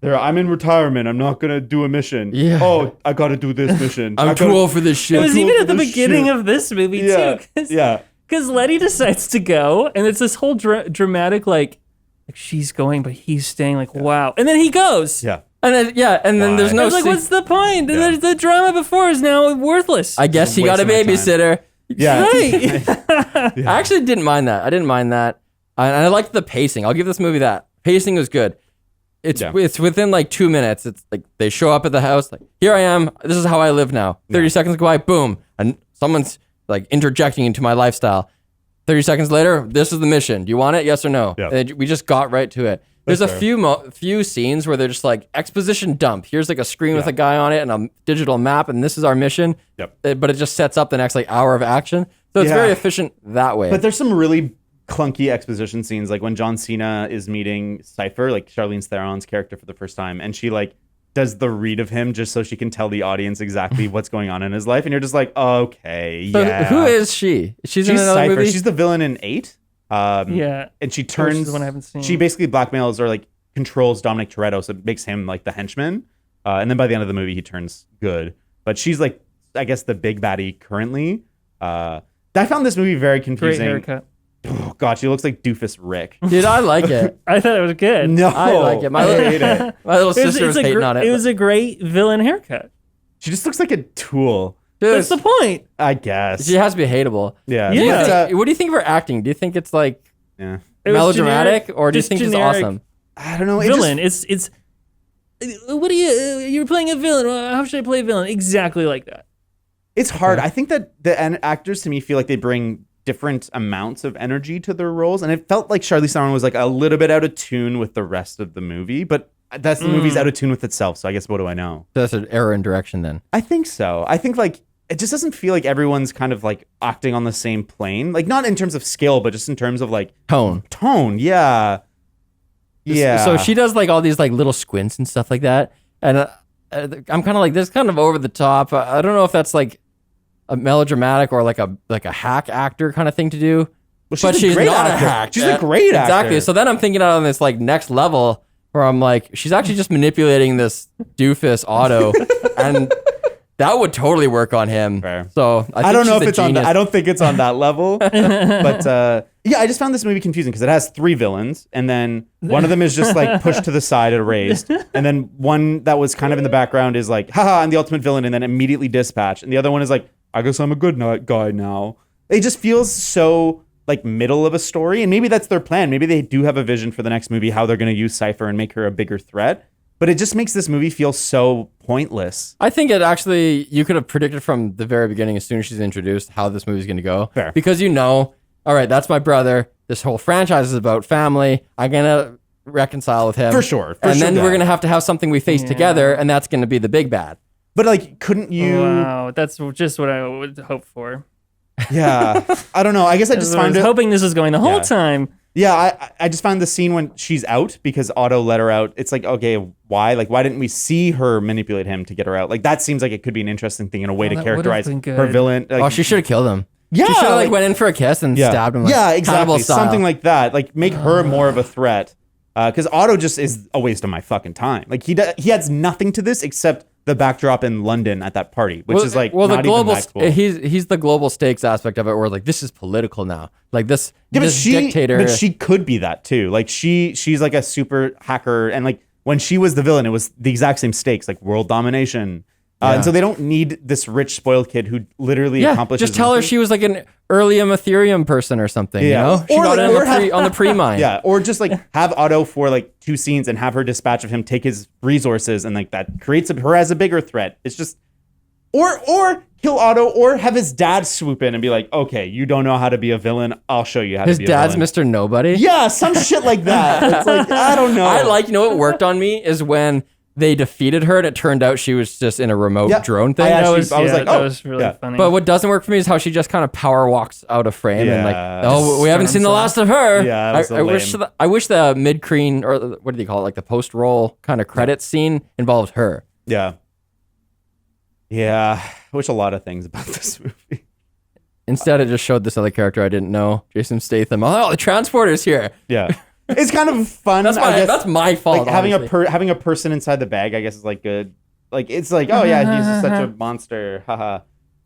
I'm in retirement. I'm not gonna do a mission. Yeah. Oh, I gotta do this mission. I'm too old for this shit. It was even at the beginning of this movie too. Because Letty decides to go, and it's this whole dramatic like she's going, but he's staying. Like wow, and then he goes. Yeah. And then there's no. I was like, what's the point? Yeah. The drama before is now worthless. I guess he got a babysitter. Yeah. Right. I actually didn't mind that. I didn't mind that. And I liked the pacing. I'll give this movie that. Pacing was good. It's within like 2 minutes. It's like they show up at the house. Like, here I am. This is how I live now. 30 seconds go by. Boom. And someone's like interjecting into my lifestyle. 30 seconds later, this is the mission. Do you want it? Yes or no? Yeah. And we just got right to it. There's a few scenes where they're just like exposition dump. Here's like a screen with a guy on it and a digital map, and this is our mission. Yep. But it just sets up the next like hour of action. So it's very efficient that way. But there's some really clunky exposition scenes, like when John Cena is meeting Cypher, like Charlize Theron's character for the first time, and she like does the read of him just so she can tell the audience exactly what's going on in his life, and you're just like, okay, so who is she? She's in another Cypher. movie? She's the villain in 8. And she turns. The one I haven't seen. She basically blackmails or like controls Dominic Toretto, so it makes him like the henchman. And then by the end of the movie, he turns good. But she's like, I guess, the big baddie currently. I found this movie very confusing. Great haircut. Oh God, she looks like Doofus Rick. Dude, I like it. I thought it was good. No, I like it. My little sister was hating on it. It was a great villain haircut. She just looks like a tool. Dude, That's the point. I guess. she has to be hateable. Yeah. What do you think of her acting? Do you think it's like Yeah. It was melodramatic, generic, or do you just think it's generic awesome? I don't know. Villain. It's. What do you're playing a villain? How should I play a villain? Exactly like that. It's hard. I think that the actors to me feel like they bring different amounts of energy to their roles, and it felt like Charlize Theron was like a little bit out of tune with the rest of the movie, but that's the movie's out of tune with itself. So I guess what do I know? So that's an error in direction then. I think so. I think like it just doesn't feel like everyone's kind of like acting on the same plane, like not in terms of skill, but just in terms of like Tone. Yeah. Yeah. So she does like all these like little squints and stuff like that, and I'm kind of like, this kind of over the top. I don't know if that's like a melodramatic or like a hack actor kind of thing to do. Well, But she's great not actor. a hack. She's a great actor. Exactly. So then I'm thinking out on this like next level where I'm like, she's actually just manipulating this doofus Otto, and that would totally work on him. Fair. So I don't know if it's on I don't think it's on that level. But yeah, I just found this movie confusing because it has 3 villains, and then one of them is just like pushed to the side and erased, and then one that was kind of in the background is like, haha, I'm the ultimate villain, and then immediately dispatched, and the other one is like, I guess I'm a good guy now. It just feels so like middle of a story, and maybe that's their plan. Maybe they do have a vision for the next movie, how they're going to use Cypher and make her a bigger threat. But it just makes this movie feel so pointless. I think it actually, you could have predicted from the very beginning, as soon as she's introduced, how this movie's going to go. Fair. Because you know, all right, that's my brother. This whole franchise is about family. I'm going to reconcile with him. For sure. And then we're going to have something we face together, and that's going to be the big bad. But like, couldn't you? Wow, that's just what I would hope for. Yeah, I don't know. I guess I just I find was it. hoping this was going the whole time. Yeah, I just found the scene when she's out because Otto let her out. It's like, okay, why? Like, why didn't we see her manipulate him to get her out? Like, that seems like it could be an interesting thing in a way to that characterize would've been her good. villain. Like, Oh, she should have killed him. Yeah, She should have like went in for a kiss and stabbed him. Like, yeah, exactly. Hannibal style. Something like that. Like make her more of a threat. Because Otto just is a waste of my fucking time. Like he adds nothing to this except the backdrop in London at that party, which is like not the global. even that cool. He's the global stakes aspect of it, where like this is political now. Like this, this dictator. But she could be that too. Like she's like a super hacker, and like when she was the villain, it was the exact same stakes, like world domination. And so they don't need this rich, spoiled kid who literally accomplishes. Just tell her she was like an early Ethereum person or something. Yeah. You know, she got in on the pre-mine. Yeah, or just like have Otto for like 2 scenes and have her dispatch of him take his resources, and like that creates her as a bigger threat. It's just, or kill Otto, or have his dad swoop in and be like, okay, you don't know how to be a villain. I'll show you how to be a villain. His dad's Mr. Nobody. Yeah, some shit like that. It's like, I don't know. You know what worked on me is when they defeated her and it turned out she was just in a remote drone thing. I was like, that was really funny. But what doesn't work for me is how she just kind of power walks out of frame and like, we haven't seen the last of her. Yeah, I wish the mid-screen, or what do you call it, like the post-roll kind of credit scene involved her. Yeah. Yeah. I wish a lot of things about this movie. Instead, it just showed this other character I didn't know, Jason Statham. Oh, the transporter's here. Yeah. It's kind of fun. That's my fault. Like having a person inside the bag, I guess, is like good. Like it's like, oh yeah, he's such a monster. Haha.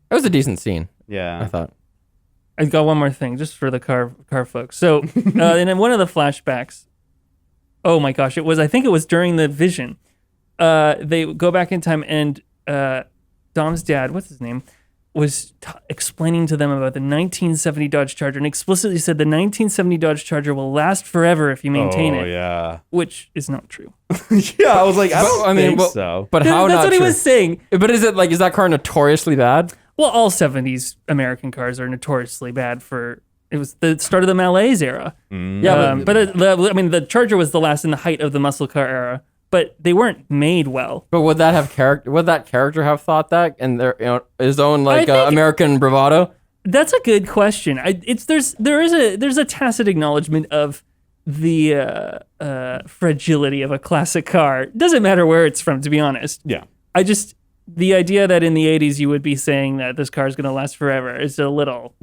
That was a decent scene. Yeah, I thought. I got one more thing just for the car folks. So, and in one of the flashbacks, oh my gosh, I think it was during the vision. They go back in time and Dom's dad, what's his name, was explaining to them about the 1970 Dodge Charger and explicitly said the 1970 Dodge Charger will last forever if you maintain it. Oh, yeah. Which is not true. Yeah, I was like, I don't think so. But how That's not what true? he was saying. But is that car notoriously bad? Well, all 70s American cars are notoriously bad for... It was the start of the Malaise era. Yeah, the Charger was the last in the height of the muscle car era. But they weren't made well. But would that character have thought that, and their his own American bravado? That's a good question. There's a tacit acknowledgement of the fragility of a classic car. Doesn't matter where it's from, to be honest. Yeah. The idea that in the 80s you would be saying that this car is going to last forever is a little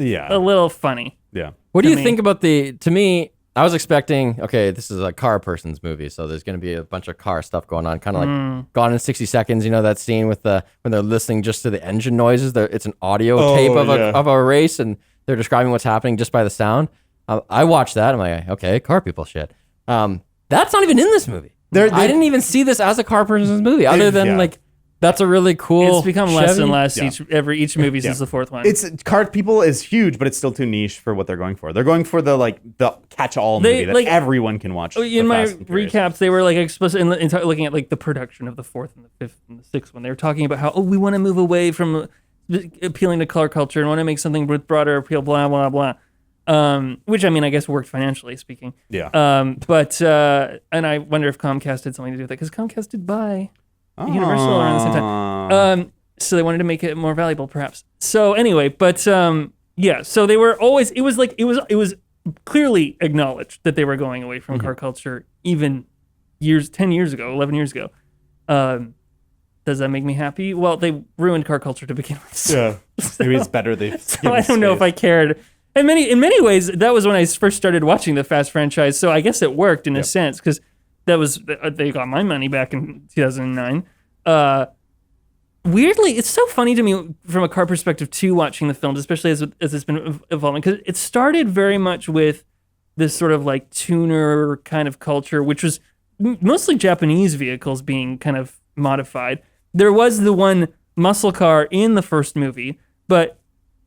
funny. Yeah. What do you think about to me, I was expecting, okay, this is a car person's movie, so there's going to be a bunch of car stuff going on, kind of like Gone in 60 Seconds, you know, that scene with when they're listening just to the engine noises. It's an audio tape of a race, and they're describing what's happening just by the sound. I watched that. I'm like, okay, car people shit. That's not even in this movie. I didn't even see this as a car person's movie, other than like, that's a really cool. It's become less and less each movie since the fourth one. It's car people is huge, but it's still too niche for what they're going for. They're going for the catch-all movie that everyone can watch. In my recaps, they were like explicit in looking at like the production of the fourth and the fifth and the sixth one. They were talking about how we want to move away from appealing to color culture and want to make something with broader appeal. Blah blah blah. Which I mean, I guess worked financially speaking. Yeah. But and I wonder if Comcast had something to do with it because Comcast did buy Universal around the same time. So they wanted to make it more valuable, perhaps. So anyway, but so they were always. It was clearly acknowledged that they were going away from car culture, even 10 years ago, 11 years ago. Does that make me happy? Well, they ruined car culture to begin with. So, maybe it's better they. So I don't know if I cared. In many ways, that was when I first started watching the Fast franchise. So I guess it worked in a sense because. They got my money back in 2009. Weirdly, it's so funny to me from a car perspective too, watching the films, especially as it's been evolving, because it started very much with this sort of like tuner kind of culture, which was mostly Japanese vehicles being kind of modified. There was the one muscle car in the first movie, but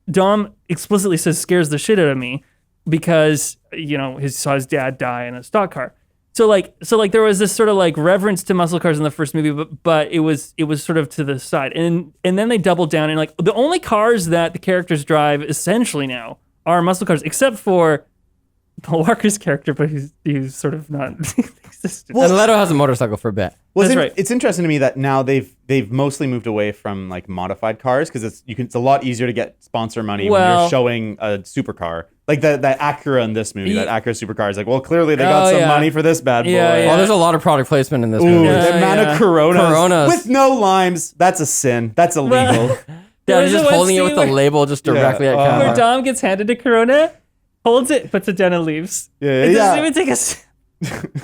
Dom explicitly says scares the shit out of me because, he saw his dad die in a stock car. So there was this sort of like reverence to muscle cars in the first movie, but it was sort of to the side, and then they doubled down and like the only cars that the characters drive essentially now are muscle cars, except for Paul Walker's character, but he's sort of not existent. Well, and Leto has a motorcycle for a bit. That's right. It's interesting to me that now they've mostly moved away from like modified cars because it's a lot easier to get sponsor money when you're showing a supercar. Like that Acura in this movie, that Acura supercar is like, well, clearly they got some money for this bad boy. Yeah. Well, there's a lot of product placement in this movie. The amount of Coronas with no limes, that's a sin. That's illegal. Daddy's There's just one holding it scene with the where- label just directly at Where camera. Dom gets handed a Corona, holds it, puts it down, and leaves. It doesn't even take us.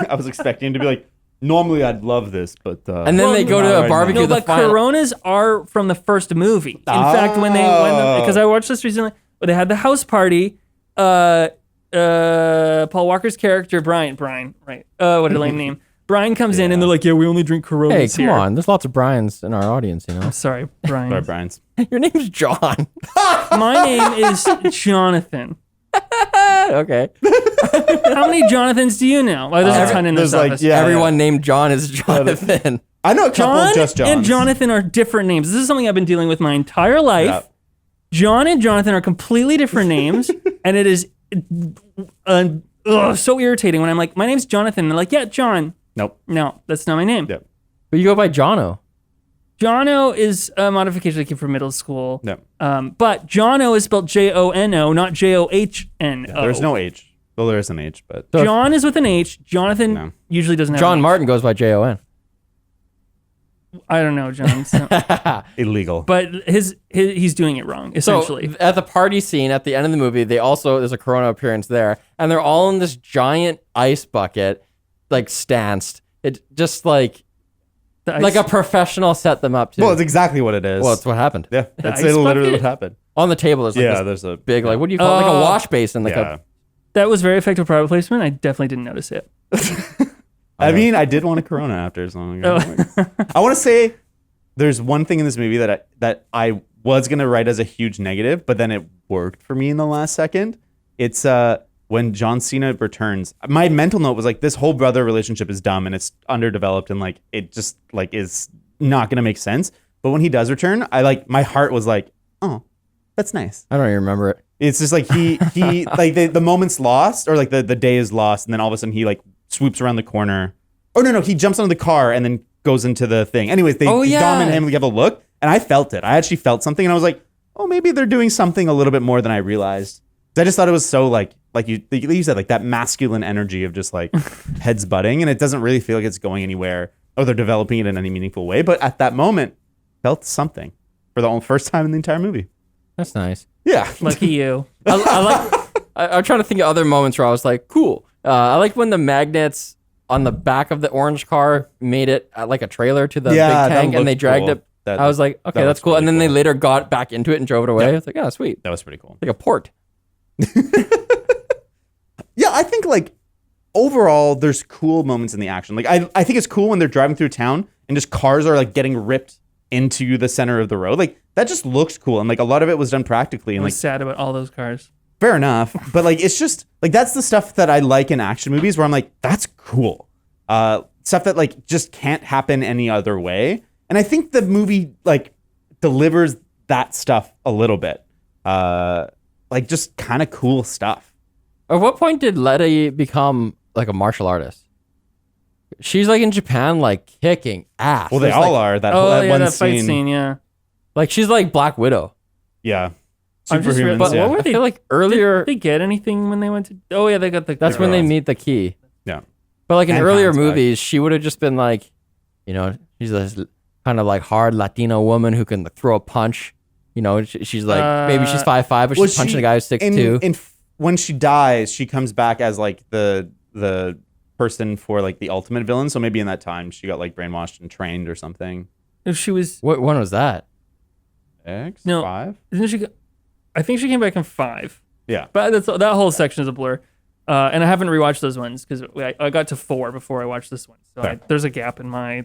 I was expecting him to be like, normally I'd love this, but And then they go not to a right barbecue. No, the but final. Coronas are from the first movie. In fact, when because I watched this recently, when they had the house party, Paul Walker's character Brian, right? What a lame name. Brian comes in and they're like, "Yeah, we only drink Coronas Hey, come on. There's lots of Brians in our audience, you know. Sorry, Brian. Sorry, Brian's. Your name's John. My name is Jonathan. Okay. How many Jonathans do you know? Well, there's a ton in this there's like, office. yeah. Everyone named John is Jonathan. I know a couple John of just Johns. and Jonathan are different names. This is something I've been dealing with my entire life. Yeah. John and Jonathan are completely different names, and it is so irritating when I'm like, "My name's Jonathan." They're like, "Yeah, John." Nope. No, that's not my name. Yep. But you go by Jono. Jono is a modification I came from middle school. No. But Jono is spelled Jono, not Johno. There's no H. Well, there is an H, but John is with an H. Jonathan No. usually doesn't have John an H. Martin goes by Jon. I don't know, John. So- illegal. but he's doing it wrong, essentially. So at the party scene at the end of the movie, there's a Corona appearance there, and they're all in this giant ice bucket, like stanced. It just like The ice- a professional set them up to. Well, it's exactly what it is. Well, it's what happened. yeah, that's ice literally bucket? what happened. On the table, there's like Yeah, this there's a big, like, what do you call it? Like a wash basin. Like yeah. that was very effective product placement. I definitely didn't notice it. I mean, I did want a Corona after so long ago. Oh. I want to say there's one thing in this movie that I was gonna write as a huge negative, but then it worked for me in the last second. It's when John Cena returns. My mental note was like, this whole brother relationship is dumb and it's underdeveloped and like it just like is not gonna make sense. But when he does return, my heart was like, oh, that's nice. I don't even remember it. It's just like he like the moment's lost or like the day is lost, and then all of a sudden he like swoops around the corner. Oh no, he jumps onto the car and then goes into the thing. Anyways, Dom and him have a look, and I felt it. I actually felt something, and I was like, oh, maybe they're doing something a little bit more than I realized. I just thought it was so like you said, like that masculine energy of just like heads butting, and it doesn't really feel like it's going anywhere or they're developing it in any meaningful way. But at that moment, felt something for the first time in the entire movie. That's nice. Yeah. Lucky you. I'm trying to think of other moments where I was like, cool. I like when the magnets on the back of the orange car made it like a trailer to the big that tank, and they looked dragged cool. it. I was like, okay, that that's looks cool. And really then they cool. later got back into it and drove it away. Yeah. I was like, yeah, sweet. That was pretty cool. Like a port. Yeah, I think like overall there's cool moments in the action. Like I think it's cool when they're driving through town and just cars are like getting ripped into the center of the road. Like that just looks cool, and like a lot of it was done practically, I and was like sad about all those cars. fair enough. But like it's just like that's the stuff that I like in action movies where I'm like, that's cool. Stuff that like just can't happen any other way. And I think the movie like delivers that stuff a little bit. Like just kind of cool stuff. At what point did Letty become like a martial artist? She's like in Japan, like kicking ass. Well, they There's, all like, are. That, Oh, that yeah, one that fight scene. scene, yeah. Like she's like Black Widow. Yeah. I'm just Superhumans. But yeah. what were they? I feel like earlier. Did they get anything when they went to... Oh, yeah, they got the... That's when they meet the key. Yeah. But like in And earlier Hans back. movies, she would have just been like, you know, she's this kind of like hard Latino woman who can like, throw a punch. You know, she's like maybe she's 5'5", but Well, she's punching she- a guy who's 6'2". When she dies, she comes back as like the person for like the ultimate villain. So maybe in that time she got like brainwashed and trained or something. If she was... What one was that? No. 5? Didn't she... I think she came back in 5. Yeah. But that whole section is a blur. And I haven't rewatched those ones because I got to 4 before I watched this one. So Fair. there's a gap in my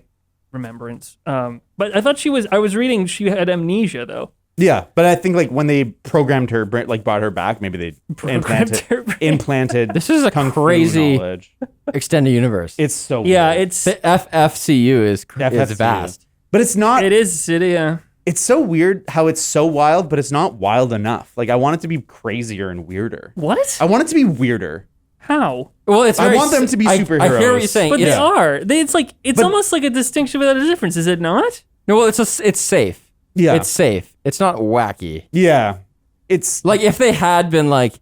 remembrance. But I thought I was reading she had amnesia, though. Yeah, but I think like when they programmed her, like brought her back, maybe they Programmed her brain. implanted. This is a kung fu crazy knowledge. extended universe. It's so Yeah, weird. it's... The FFCU is FFCU. vast. But it's not. It is city, yeah. It's so weird how it's so wild, but it's not wild enough. Like I want it to be crazier and weirder. What? I want it to be weirder. How? Well, it's I very want them to be I hear what superheroes. you're saying. But It's- they are. It's But- almost like a distinction without a difference, is it not? No, well, it's safe. Yeah. It's safe. It's not wacky. Yeah. It's Like if they had been like,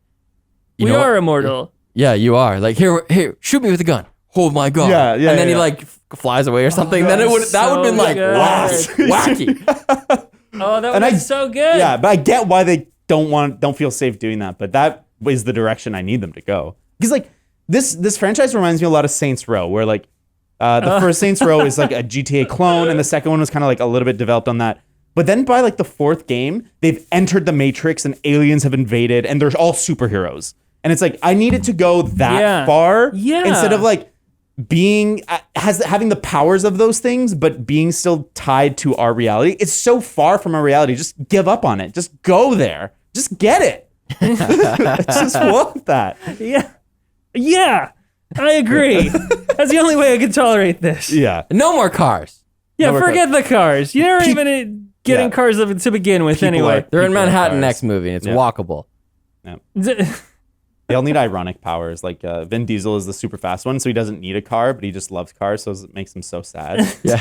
We know are what? immortal. Yeah, you are. Like here, shoot me with a gun. Hold my gun. Yeah, yeah, And then yeah, he yeah. like flies away or something. Then that would have been like good. wacky. Oh, that And was so good. Yeah, but I get why they don't feel safe doing that. But that is the direction I need them to go. Because like this franchise reminds me a lot of Saints Row, where like the first Saints Row is like a GTA clone, and the second one was kind of like a little bit developed on that. But then by like the fourth game, they've entered the Matrix and aliens have invaded, and they're all superheroes. And it's like I need it to go that far instead of like being having the powers of those things, but being still tied to our reality. It's so far from our reality. Just give up on it. Just go there. Just get it. I just want that. Yeah, I agree. That's the only way I can tolerate this. Yeah. No more cars. Yeah, No, forget the cars. You're not even getting cars to begin with anyway. They're in Manhattan next movie, and it's walkable. They all need ironic powers. Like Vin Diesel is the super fast one, so he doesn't need a car, but he just loves cars, so it makes him so sad. Yeah,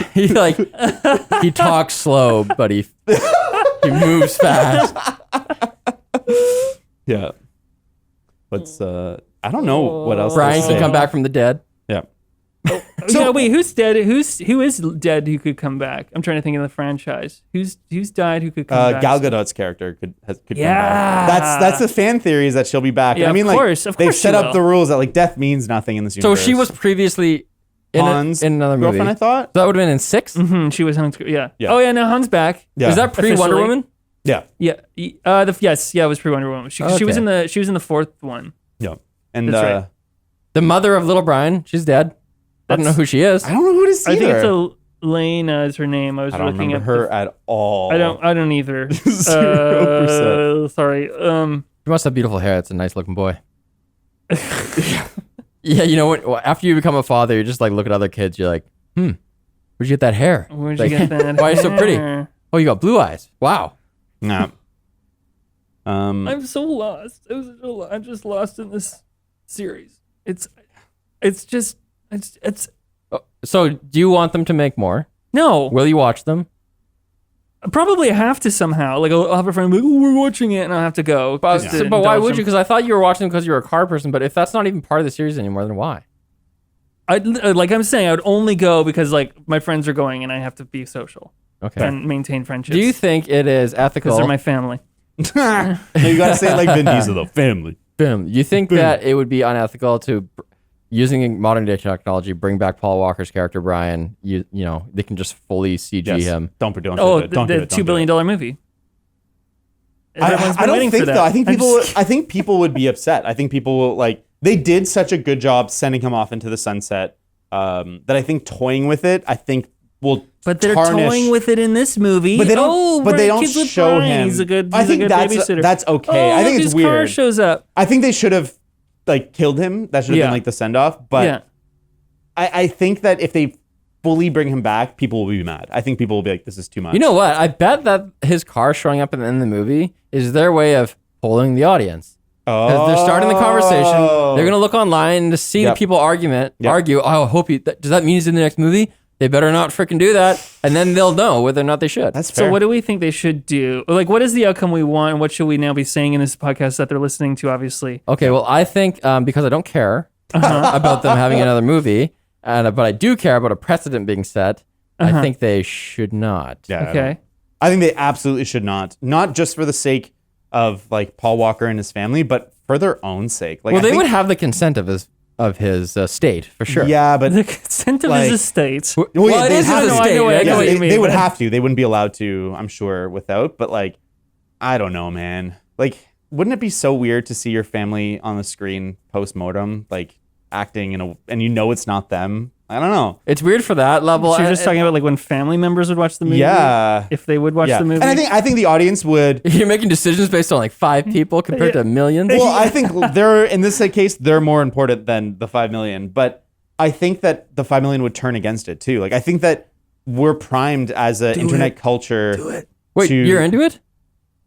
he talks slow, but he moves fast. Yeah. What's I don't know what else. Brian can come back from the dead. Yeah. So wait, who's dead? Who is dead who could come back? I'm trying to think of the franchise. Who's died who could come back? Gal Gadot's character could come back. That's the fan theory is that she'll be back. Yeah, I mean, of course they've set she up will. the rules that like death means nothing in this So universe. she was previously in another movie. girlfriend, I thought. So that would have been in 6? Mm-hmm, she was Hun's. Yeah. Yeah. Oh yeah, no, Hun's back. Yeah. Was that pre-Wonder Officially. Woman? Yeah. Yeah. It was pre Wonder Woman. She was in the fourth one. Yeah. And That's right. The mother of little Brian, she's dead. I don't know who she is. I don't know who it is either. I think it's Lena is her name. I was I don't looking remember at her at all. I don't either. 0%. Sorry. He must have beautiful hair. It's a nice looking boy. Yeah, you know what? After you become a father, you just like look at other kids. You're like, where'd you get that hair? Where'd Like, you get that? Why are you so pretty? hair? Oh, you got blue eyes. Wow. Nah. I'm so lost. I'm just lost in this series. It's So, do you want them to make more? no. Will you watch them? Probably I have to somehow. Like I'll have a friend be like, "Oh, we're watching it," and I'll have to go. But, just to but why indulge would them. you? Because I thought you were watching them because you were a car person. But if that's not even part of the series anymore, then why? Like I'm saying, I would only go because like my friends are going and I have to be social Okay. and maintain friendships. Do you think it is ethical? Because they're my family. No, you gotta say it like Vin Diesel though. Family. Boom. You think that it would be unethical to, using modern day technology, bring back Paul Walker's character Brian? You know they can just fully CG Yes. him. Don't do it. Oh, Don't do the it. $2 billion movie. Everyone's I been don't waiting think for that. though. I think I'm people. just- I think people would be upset. I think people will like. They did such a good job sending him off into the sunset that I think toying with it. I think will. But they're tarnish, toying with it in this movie. But they don't. Oh, but they don't kids with show Brian. him. He's a good. I think babysitter. that's okay. Oh, I think look, it's his car weird. shows up. I think they should have like killed him. That should have Yeah. been like the send off. But Yeah. I think that if they fully bring him back, people will be mad. I think people will be like, "This is too much." You know what? I bet that his car showing up in the movie is their way of pulling the audience. Because they're starting the conversation. They're gonna look online to see the Yep. people argue. Oh, I hope does that mean he's in the next movie? They better not freaking do that, and then they'll know whether or not they should. That's fair. So what do we think they should do? Like, what is the outcome we want, and what should we now be saying in this podcast that they're listening to? Obviously, Okay, well, I think because I don't care about them having another movie, but I do care about a precedent being set. I think they should not. Yeah. okay. I think they absolutely should not. Not just for the sake of like Paul Walker and his family, but for their own sake. Like, Well, I they think- would have the consent of his state for sure. Yeah, but The consent of Like- his estate. well, Well, yeah, it they'd is have his to. estate. I know right? what you mean, They would but- have to. They wouldn't be allowed to, I'm sure, without. But like, I don't know, man. Like, wouldn't it be so weird to see your family on the screen post mortem, like acting and you know it's not them? I don't know. It's weird for that level. So you're just talking about like when family members would watch the movie. Yeah. If they would watch Yeah. the movie. And I think the audience would. You're making decisions based on like 5 people compared to millions. Well, I think they're in this case they're more important than the 5 million, but I think that the 5 million would turn against it too. Like I think that we're primed as an internet culture. Wait, to- you're into it?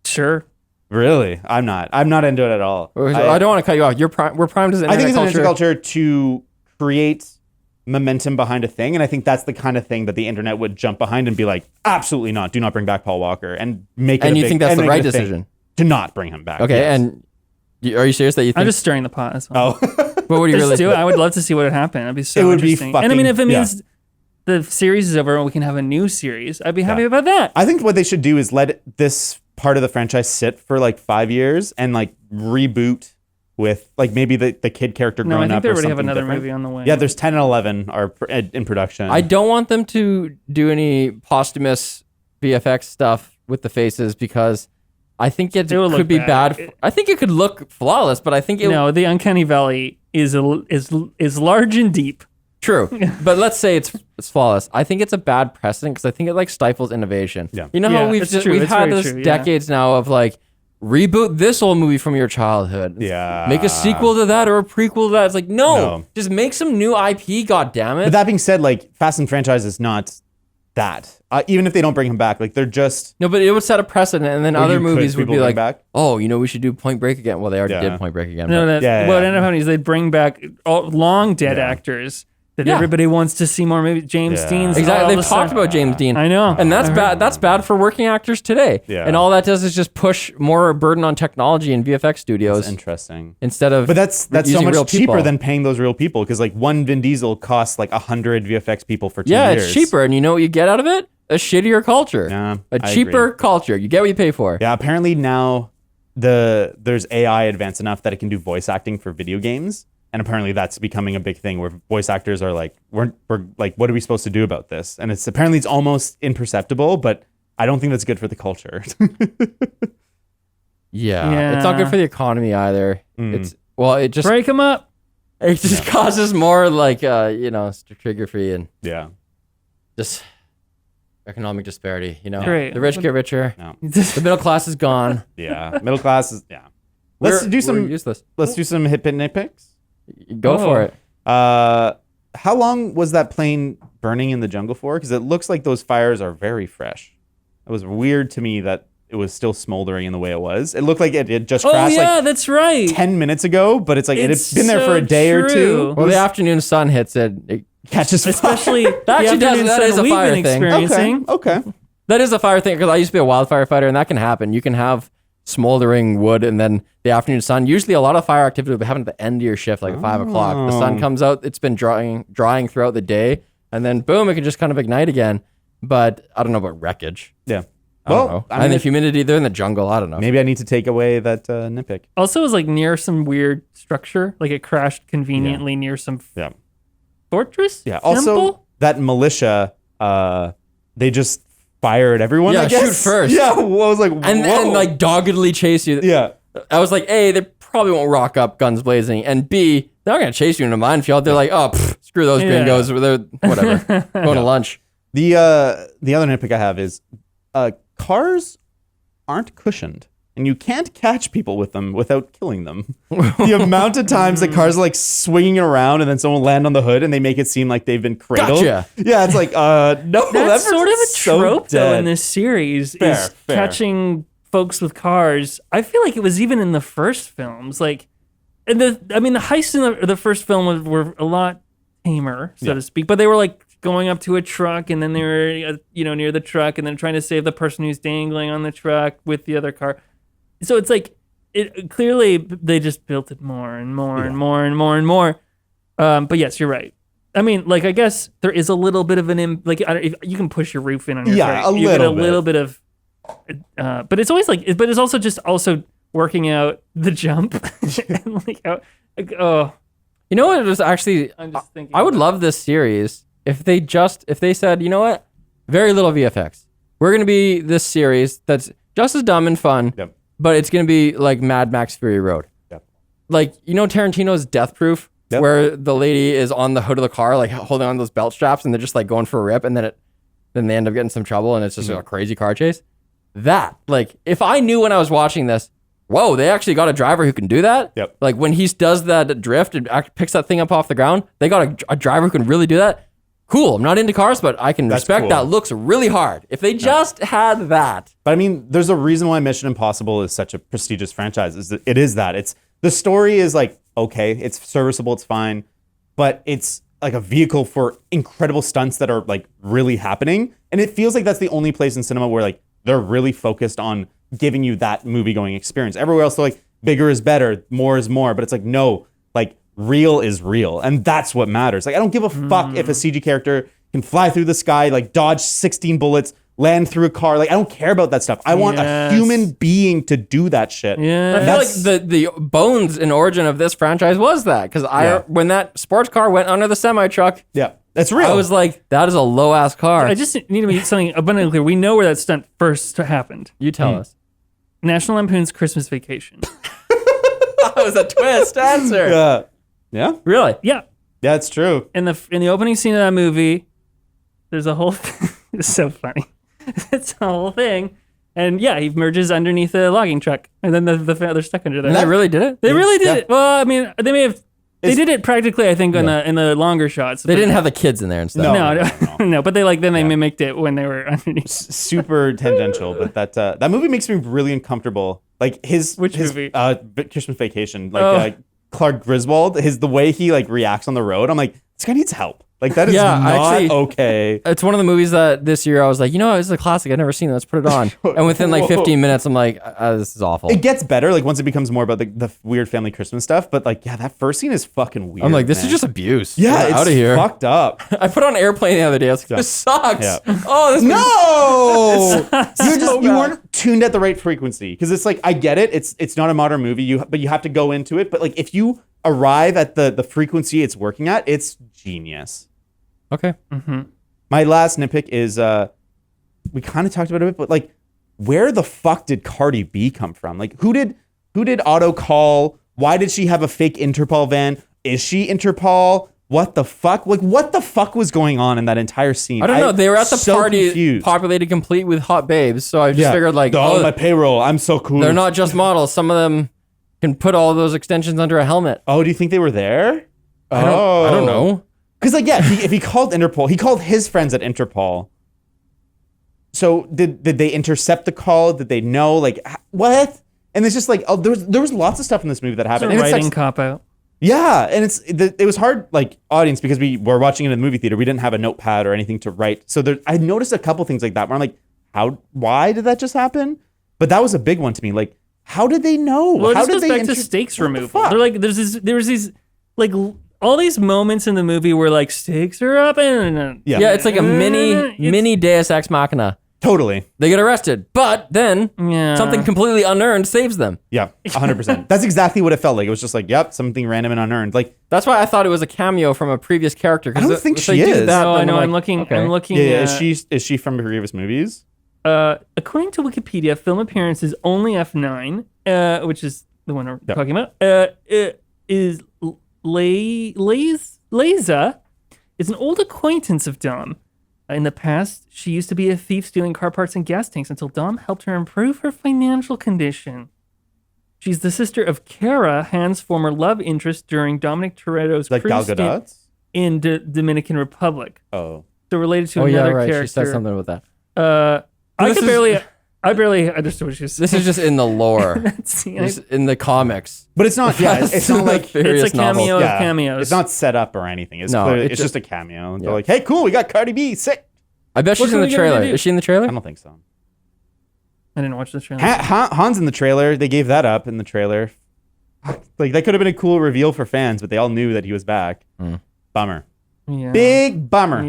Sure. Really? I'm not. I'm not into it at all. I don't want to cut you off. We're primed as an I think internet it's an culture. internet culture to create momentum behind a thing, and I think that's the kind of thing that the internet would jump behind and be like, absolutely not. Do not bring back Paul Walker and make it. And a you big- think that's and the make right it a thing decision? to not bring him back? Okay, yes. and are you serious that you think? I'm just stirring the pot. As well. Oh, What would you Just really do it. I would love to see what would happen. It'd be so It would be interesting. And I mean, if it fucking- means the series is over and we can have a new series, I'd be happy about that. I think what they should do is let this part of the franchise sit for like 5 years and like reboot with like maybe the kid character No, I growing think up they or already something have another different. movie on the way. Yeah, there's 10 and 11 are in production. I don't want them to do any posthumous VFX stuff with the faces because I think it will could look be bad. bad. I think it could look flawless, but I think it No, the Uncanny Valley is large and deep. true. But let's say it's flawless. I think it's a bad precedent because I think it like stifles innovation. Yeah. You know Yeah, how we've it's true. we've It's had very this true, yeah. decades now of like reboot this old movie from your childhood. Yeah. Make a sequel to that or a prequel to that. It's like no. No. Just make some new IP. God damn it. But that being said, like Fast and franchise is not that. Even if they don't bring him back, like they're just. No, but it would set a precedent, and then Or other you could movies would people be bring like, back? "Oh, we should do Point Break again." Well, they already Yeah. did Point Break again. No, but- what ended up happening is they'd bring back long dead Yeah. actors that Yeah. everybody wants to see more. Maybe James Yeah. Dean's Exactly. all They've of a talked sudden- about James Dean. I know. And that's I heard- bad. That's bad for working actors today. Yeah. And all that does is just push more burden on technology and VFX studios Interesting. instead of. But that's so using real much cheaper people. than paying those real people because like one Vin Diesel costs like 100 VFX people for 2 Yeah, years. it's cheaper, and you know what you get out of it? A shittier culture. Yeah, a I cheaper agree. culture. You get what you pay for. Yeah, apparently now there's AI advanced enough that it can do voice acting for video games, and apparently that's becoming a big thing where voice actors are like, we're like, what are we supposed to do about this? And it's almost imperceptible, but I don't think that's good for the culture. Yeah. It's not good for the economy either. It just Break them up. it just causes more like stratigraphy and Yeah. just economic disparity. Great. The rich get richer. No. The middle class is gone. Yeah. Middle class is Let's We're do some useless. hit pit nitpicks. Go for Oh. it. How long was that plane burning in the jungle for? Because it looks like those fires are very fresh. It was weird to me that it was still smoldering in the way it was. It looked like it had just Oh crashed yeah, like that's right. 10 minutes ago, but it's like it had It's been there for a so day or two. true. Well, the afternoon sun hits it. Catches fire. Especially the actually does- afternoon that sun is a we've fire been thing. experiencing. Okay. That is a fire thing because I used to be a wildfire fighter, and that can happen. You can have smoldering wood, and then the afternoon sun. Usually, a lot of fire activity will be happening at the end of your shift, like at 5 o'clock. The sun comes out. It's been drying throughout the day, and then boom, it can just kind of ignite again. But I don't know about wreckage. Yeah. I don't know. I mean, the humidity, they're in the jungle. I don't know. maybe I need to take away that nitpick. Also, it was like near some weird structure. Like it crashed conveniently near some Yeah. fortress. Yeah. Also, temple? that militia, they just fired everyone. Yeah, I guess. shoot first. Yeah. I was like, and whoa. like doggedly chase you. yeah. I was like, A, they probably won't rock up guns blazing, and B, they're not gonna chase you in a minefield. They're like, oh, screw those Yeah. gringos. They're whatever, going to lunch. The other nitpick I have is cars aren't cushioned, and you can't catch people with them without killing them. The amount of times that cars are like swinging around and then someone land on the hood and they make it seem like they've been cradled. Gotcha. Yeah, it's like no, That's that sort of a person's so trope though dead. in this series Fair, is fair. catching folks with cars. I feel like it was even in the first films. Like, and the heists in the first film were a lot tamer, so to speak. But they were like going up to a truck, and then they were near the truck, and then trying to save the person who's dangling on the truck with the other car. So it's like clearly they just built it more and more and more and more and more. But yes, you're right. I mean, like, I guess there is a little bit of if you can push your roof in on your Yeah, car. a You get little bit of, but it's always like, but it's also working out the jump. And oh, You know what? It was actually. I'm just thinking. I would love this series if they said, you know what, very little VFX. We're gonna be this series that's just as dumb and fun, Yep. but it's gonna be like Mad Max Fury Road. Yep. Like Tarantino's Death Proof, Yep. where the lady is on the hood of the car, like holding on those belt straps, and they're just like going for a rip, and then they end up getting some trouble, and it's just a crazy car chase. That, like, if I knew when I was watching this, whoa, they actually got a driver who can do that. Yep. Like when he does that drift and picks that thing up off the ground, they got a driver who can really do that. Cool. I'm not into cars, but I can That's respect cool. that. Looks really hard. If they just had that. But I mean, there's a reason why Mission Impossible is such a prestigious franchise. It is that. It's the story is like, okay, it's serviceable, it's fine, but it's like a vehicle for incredible stunts that are like really happening. And it feels like that's the only place in cinema where like they're really focused on giving you that movie going experience. Everywhere else, they're like, bigger is better, more is more. But it's like, no, like real is real. And that's what matters. Like, I don't give a fuck if a CG character can fly through the sky, like dodge 16 bullets, land through a car. Like, I don't care about that stuff. I want a human being to do that shit. Yeah. I feel like the bones and origin of this franchise was that. Because when that sports car went under the semi-truck, that's real. I was like, that is a low-ass car. I just need to make something abundantly clear. We know where that stunt first happened. You tell us. National Lampoon's Christmas Vacation. That was a twist answer. Yeah. Really? Yeah. Yeah, it's true. In the opening scene of that movie, there's a whole it's so funny. It's a whole thing. And yeah, he merges underneath a logging truck. And then they're stuck under there. And they really did it? They really did it. Well, I mean, they may have they did it practically, I think, in the longer shots. They didn't have the kids in there and stuff. No, but they they mimicked it when they were underneath. Super tangential, but that movie makes me really uncomfortable. Like his movie? Christmas Vacation, like Clark Griswold, the way he like reacts on the road. I'm like, this guy needs help. Like that is not okay. It's one of the movies that this year I was like, this is a classic. I've never seen it. Let's put it on. And within like 15 minutes, I'm like, this is awful. It gets better like once it bemes more about the weird family Christmas stuff. But like, that first scene is fucking weird. I'm like, this is just abuse. Yeah, it's out of here. Fucked up. I put on Airplane the other day. I was like, this sucks. Yeah. Oh, this you weren't tuned at the right frequency because it's like I get it. It's not a modern movie. But you have to go into it. But like if you arrive at the frequency it's working at, it's genius. Okay. Mm-hmm. My last nitpick is we kind of talked about it, but like, where the fuck did Cardi B come from? Like, who did Auto call? Why did she have a fake Interpol van? Is she Interpol? What the fuck? Like, what the fuck was going on in that entire scene? I don't know. They were at the party confused. populated complete with hot babes, so I just figured like, my payroll. I'm so cool. They're not just models. Some of them can put all those extensions under a helmet. Oh, do you think they were there? I don't know. Because like, if he called Interpol, he called his friends at Interpol. So did they intercept the call? Did they know? Like, what? And it's just like, there was lots of stuff in this movie that happened. It's a writing cop out. Yeah, and it was hard, like, audience, because we were watching it in the movie theater. We didn't have a notepad or anything to write. So I noticed a couple things like that where I'm like, why did that just happen? But that was a big one to me. Like, how did they know? Well, how it just goes back to stakes removal. They're like, there was these like all these moments in the movie where like stakes are up and yeah, it's like a mini Deus Ex Machina. Totally. They get arrested, but then something completely unearned saves them. Yeah, 100%. That's exactly what it felt like. It was just like, yep, something random and unearned. Like, that's why I thought it was a cameo from a previous character. I don't think she is. No, I know. I'm looking. Okay. I'm looking. Yeah, is she from previous movies? According to Wikipedia, film appearance is only F9, which is the one we're talking about. Is Liza is an old acquaintance of Dom. In the past, she used to be a thief stealing car parts and gas tanks until Dom helped her improve her financial condition. She's the sister of Kara, Han's former love interest during Dominic Toretto's cruise stint in Dominican Republic. Oh. So related to another character. She said something about that. I barely understood what she was saying. This is just in the lore. In the comics. But it's not, it's not like, it's a cameo of cameos. It's not set up or anything. It's just a cameo. They're like, hey, cool, we got Cardi B, sick. I bet she's in the trailer. Is she in the trailer? I don't think so. I didn't watch the trailer. Han's in the trailer. They gave that up in the trailer. Like, that could have been a cool reveal for fans, but they all knew that he was back. Bummer. Yeah. Big bummer.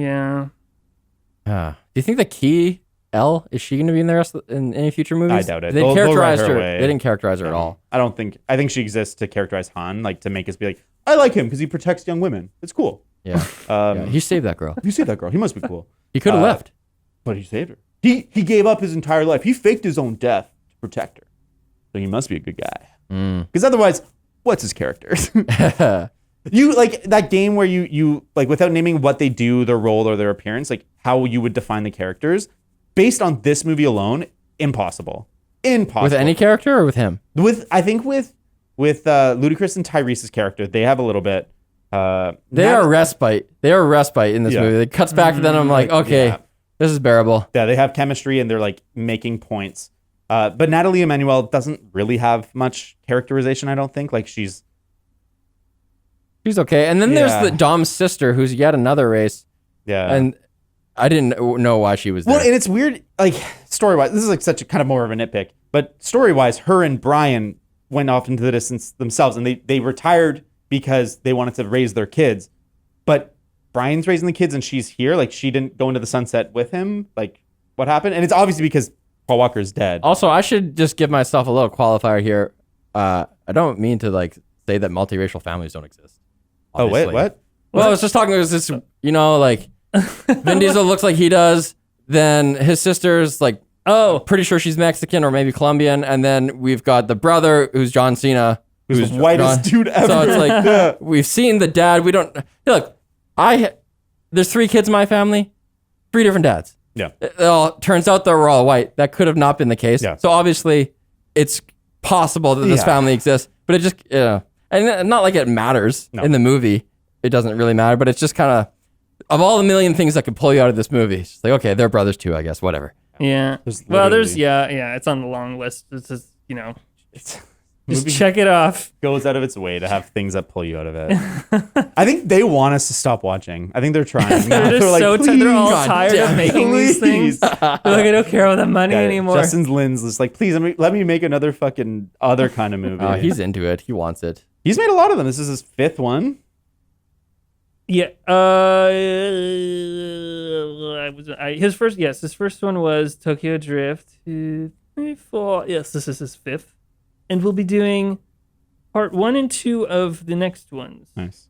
Yeah. Do you think the key... Elle, is she going to be in the rest in any future movies? I doubt it. They characterized her. They didn't characterize her at all. I think she exists to characterize Han, like to make us be like, I like him because he protects young women. It's cool. Yeah. He saved that girl. He saved that girl. He must be cool. He could have left, but he saved her. He gave up his entire life. He faked his own death to protect her. So he must be a good guy. Because otherwise, what's his character? You like that game where you like without naming what they do, their role or their appearance, like how you would define the characters. Based on this movie alone, impossible. With any character or with him? I think with Ludacris and Tyrese's character, they have a little bit. They are respite. They are respite in this movie. It cuts back to them. I'm like, okay, this is bearable. Yeah, they have chemistry and they're like making points. But Natalie Emmanuel doesn't really have much characterization. I don't think. Like she's okay. And then there's the Dom's sister, who's yet another race. Yeah, and I didn't know why she was there. Well, and it's weird, like, story-wise, this is like such a kind of more of a nitpick, but story-wise, her and Brian went off into the distance themselves, and they retired because they wanted to raise their kids. But Brian's raising the kids and she's here. Like she didn't go into the sunset with him. Like what happened? And it's obviously because Paul Walker's dead. Also, I should just give myself a little qualifier here. I don't mean to like say that multiracial families don't exist. Oh wait, obviously. what? Well, I was just talking. It was this, like Vin Diesel looks like he does. Then his sister's like, pretty sure she's Mexican or maybe Colombian. And then we've got the brother who's John Cena, Who's the whitest dude ever. So it's like we've seen the dad. We don't look. There's 3 kids in my family, 3 different dads. Yeah. It all turns out that we're all white. That could have not been the case. Yeah. So obviously, it's possible that this family exists, but it just and not like it matters in the movie. It doesn't really matter, but it's just kind of all the million things that could pull you out of this movie. It's like, okay, they're brothers too, I guess. Whatever. Yeah. It's on the long list. It's just, just check it off. Goes out of its way to have things that pull you out of it. I think they want us to stop watching. I think they're trying. They're just like, so they're all tired of making these things. They're like, I don't care about the money anymore. Justin Lin's just like, please let me make another fucking other kind of movie. He's into it. He wants it. He's made a lot of them. This is his 5th one. Yeah. His first one was Tokyo Drift. 2, 3, 4. Yes, this is his 5th. And we'll be doing part 1 and 2 of the next ones. Nice.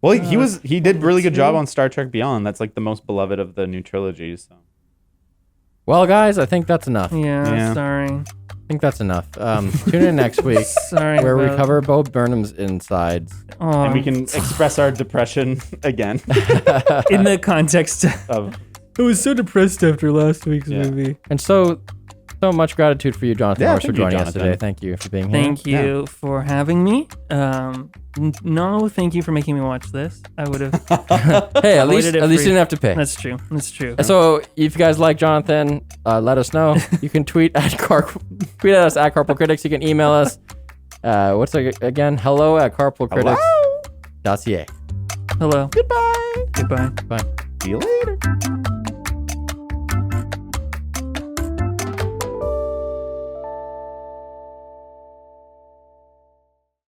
Well, he did really good job on Star Trek Beyond. That's like the most beloved of the new trilogies. So. Well, guys, I think that's enough. Yeah. Sorry. I think that's enough. Tune in next week where we cover Bo Burnham's insides. And we can express our depression again. In the context of... I was so depressed after last week's movie. And so much gratitude for you, Jonathan Horst, for joining us today. Thank you for being here. Thank you for having me. No, thank you for making me watch this. I would have. Hey, at least you didn't have to pay. That's trtrue. That's true. So if you guys like Jonathan, let us know. You can tweet at us at Carpool Critics. You can email us. What's it again? Hello at carpoolcritics.ca. Hello. Goodbye. Goodbye. Bye. See you later.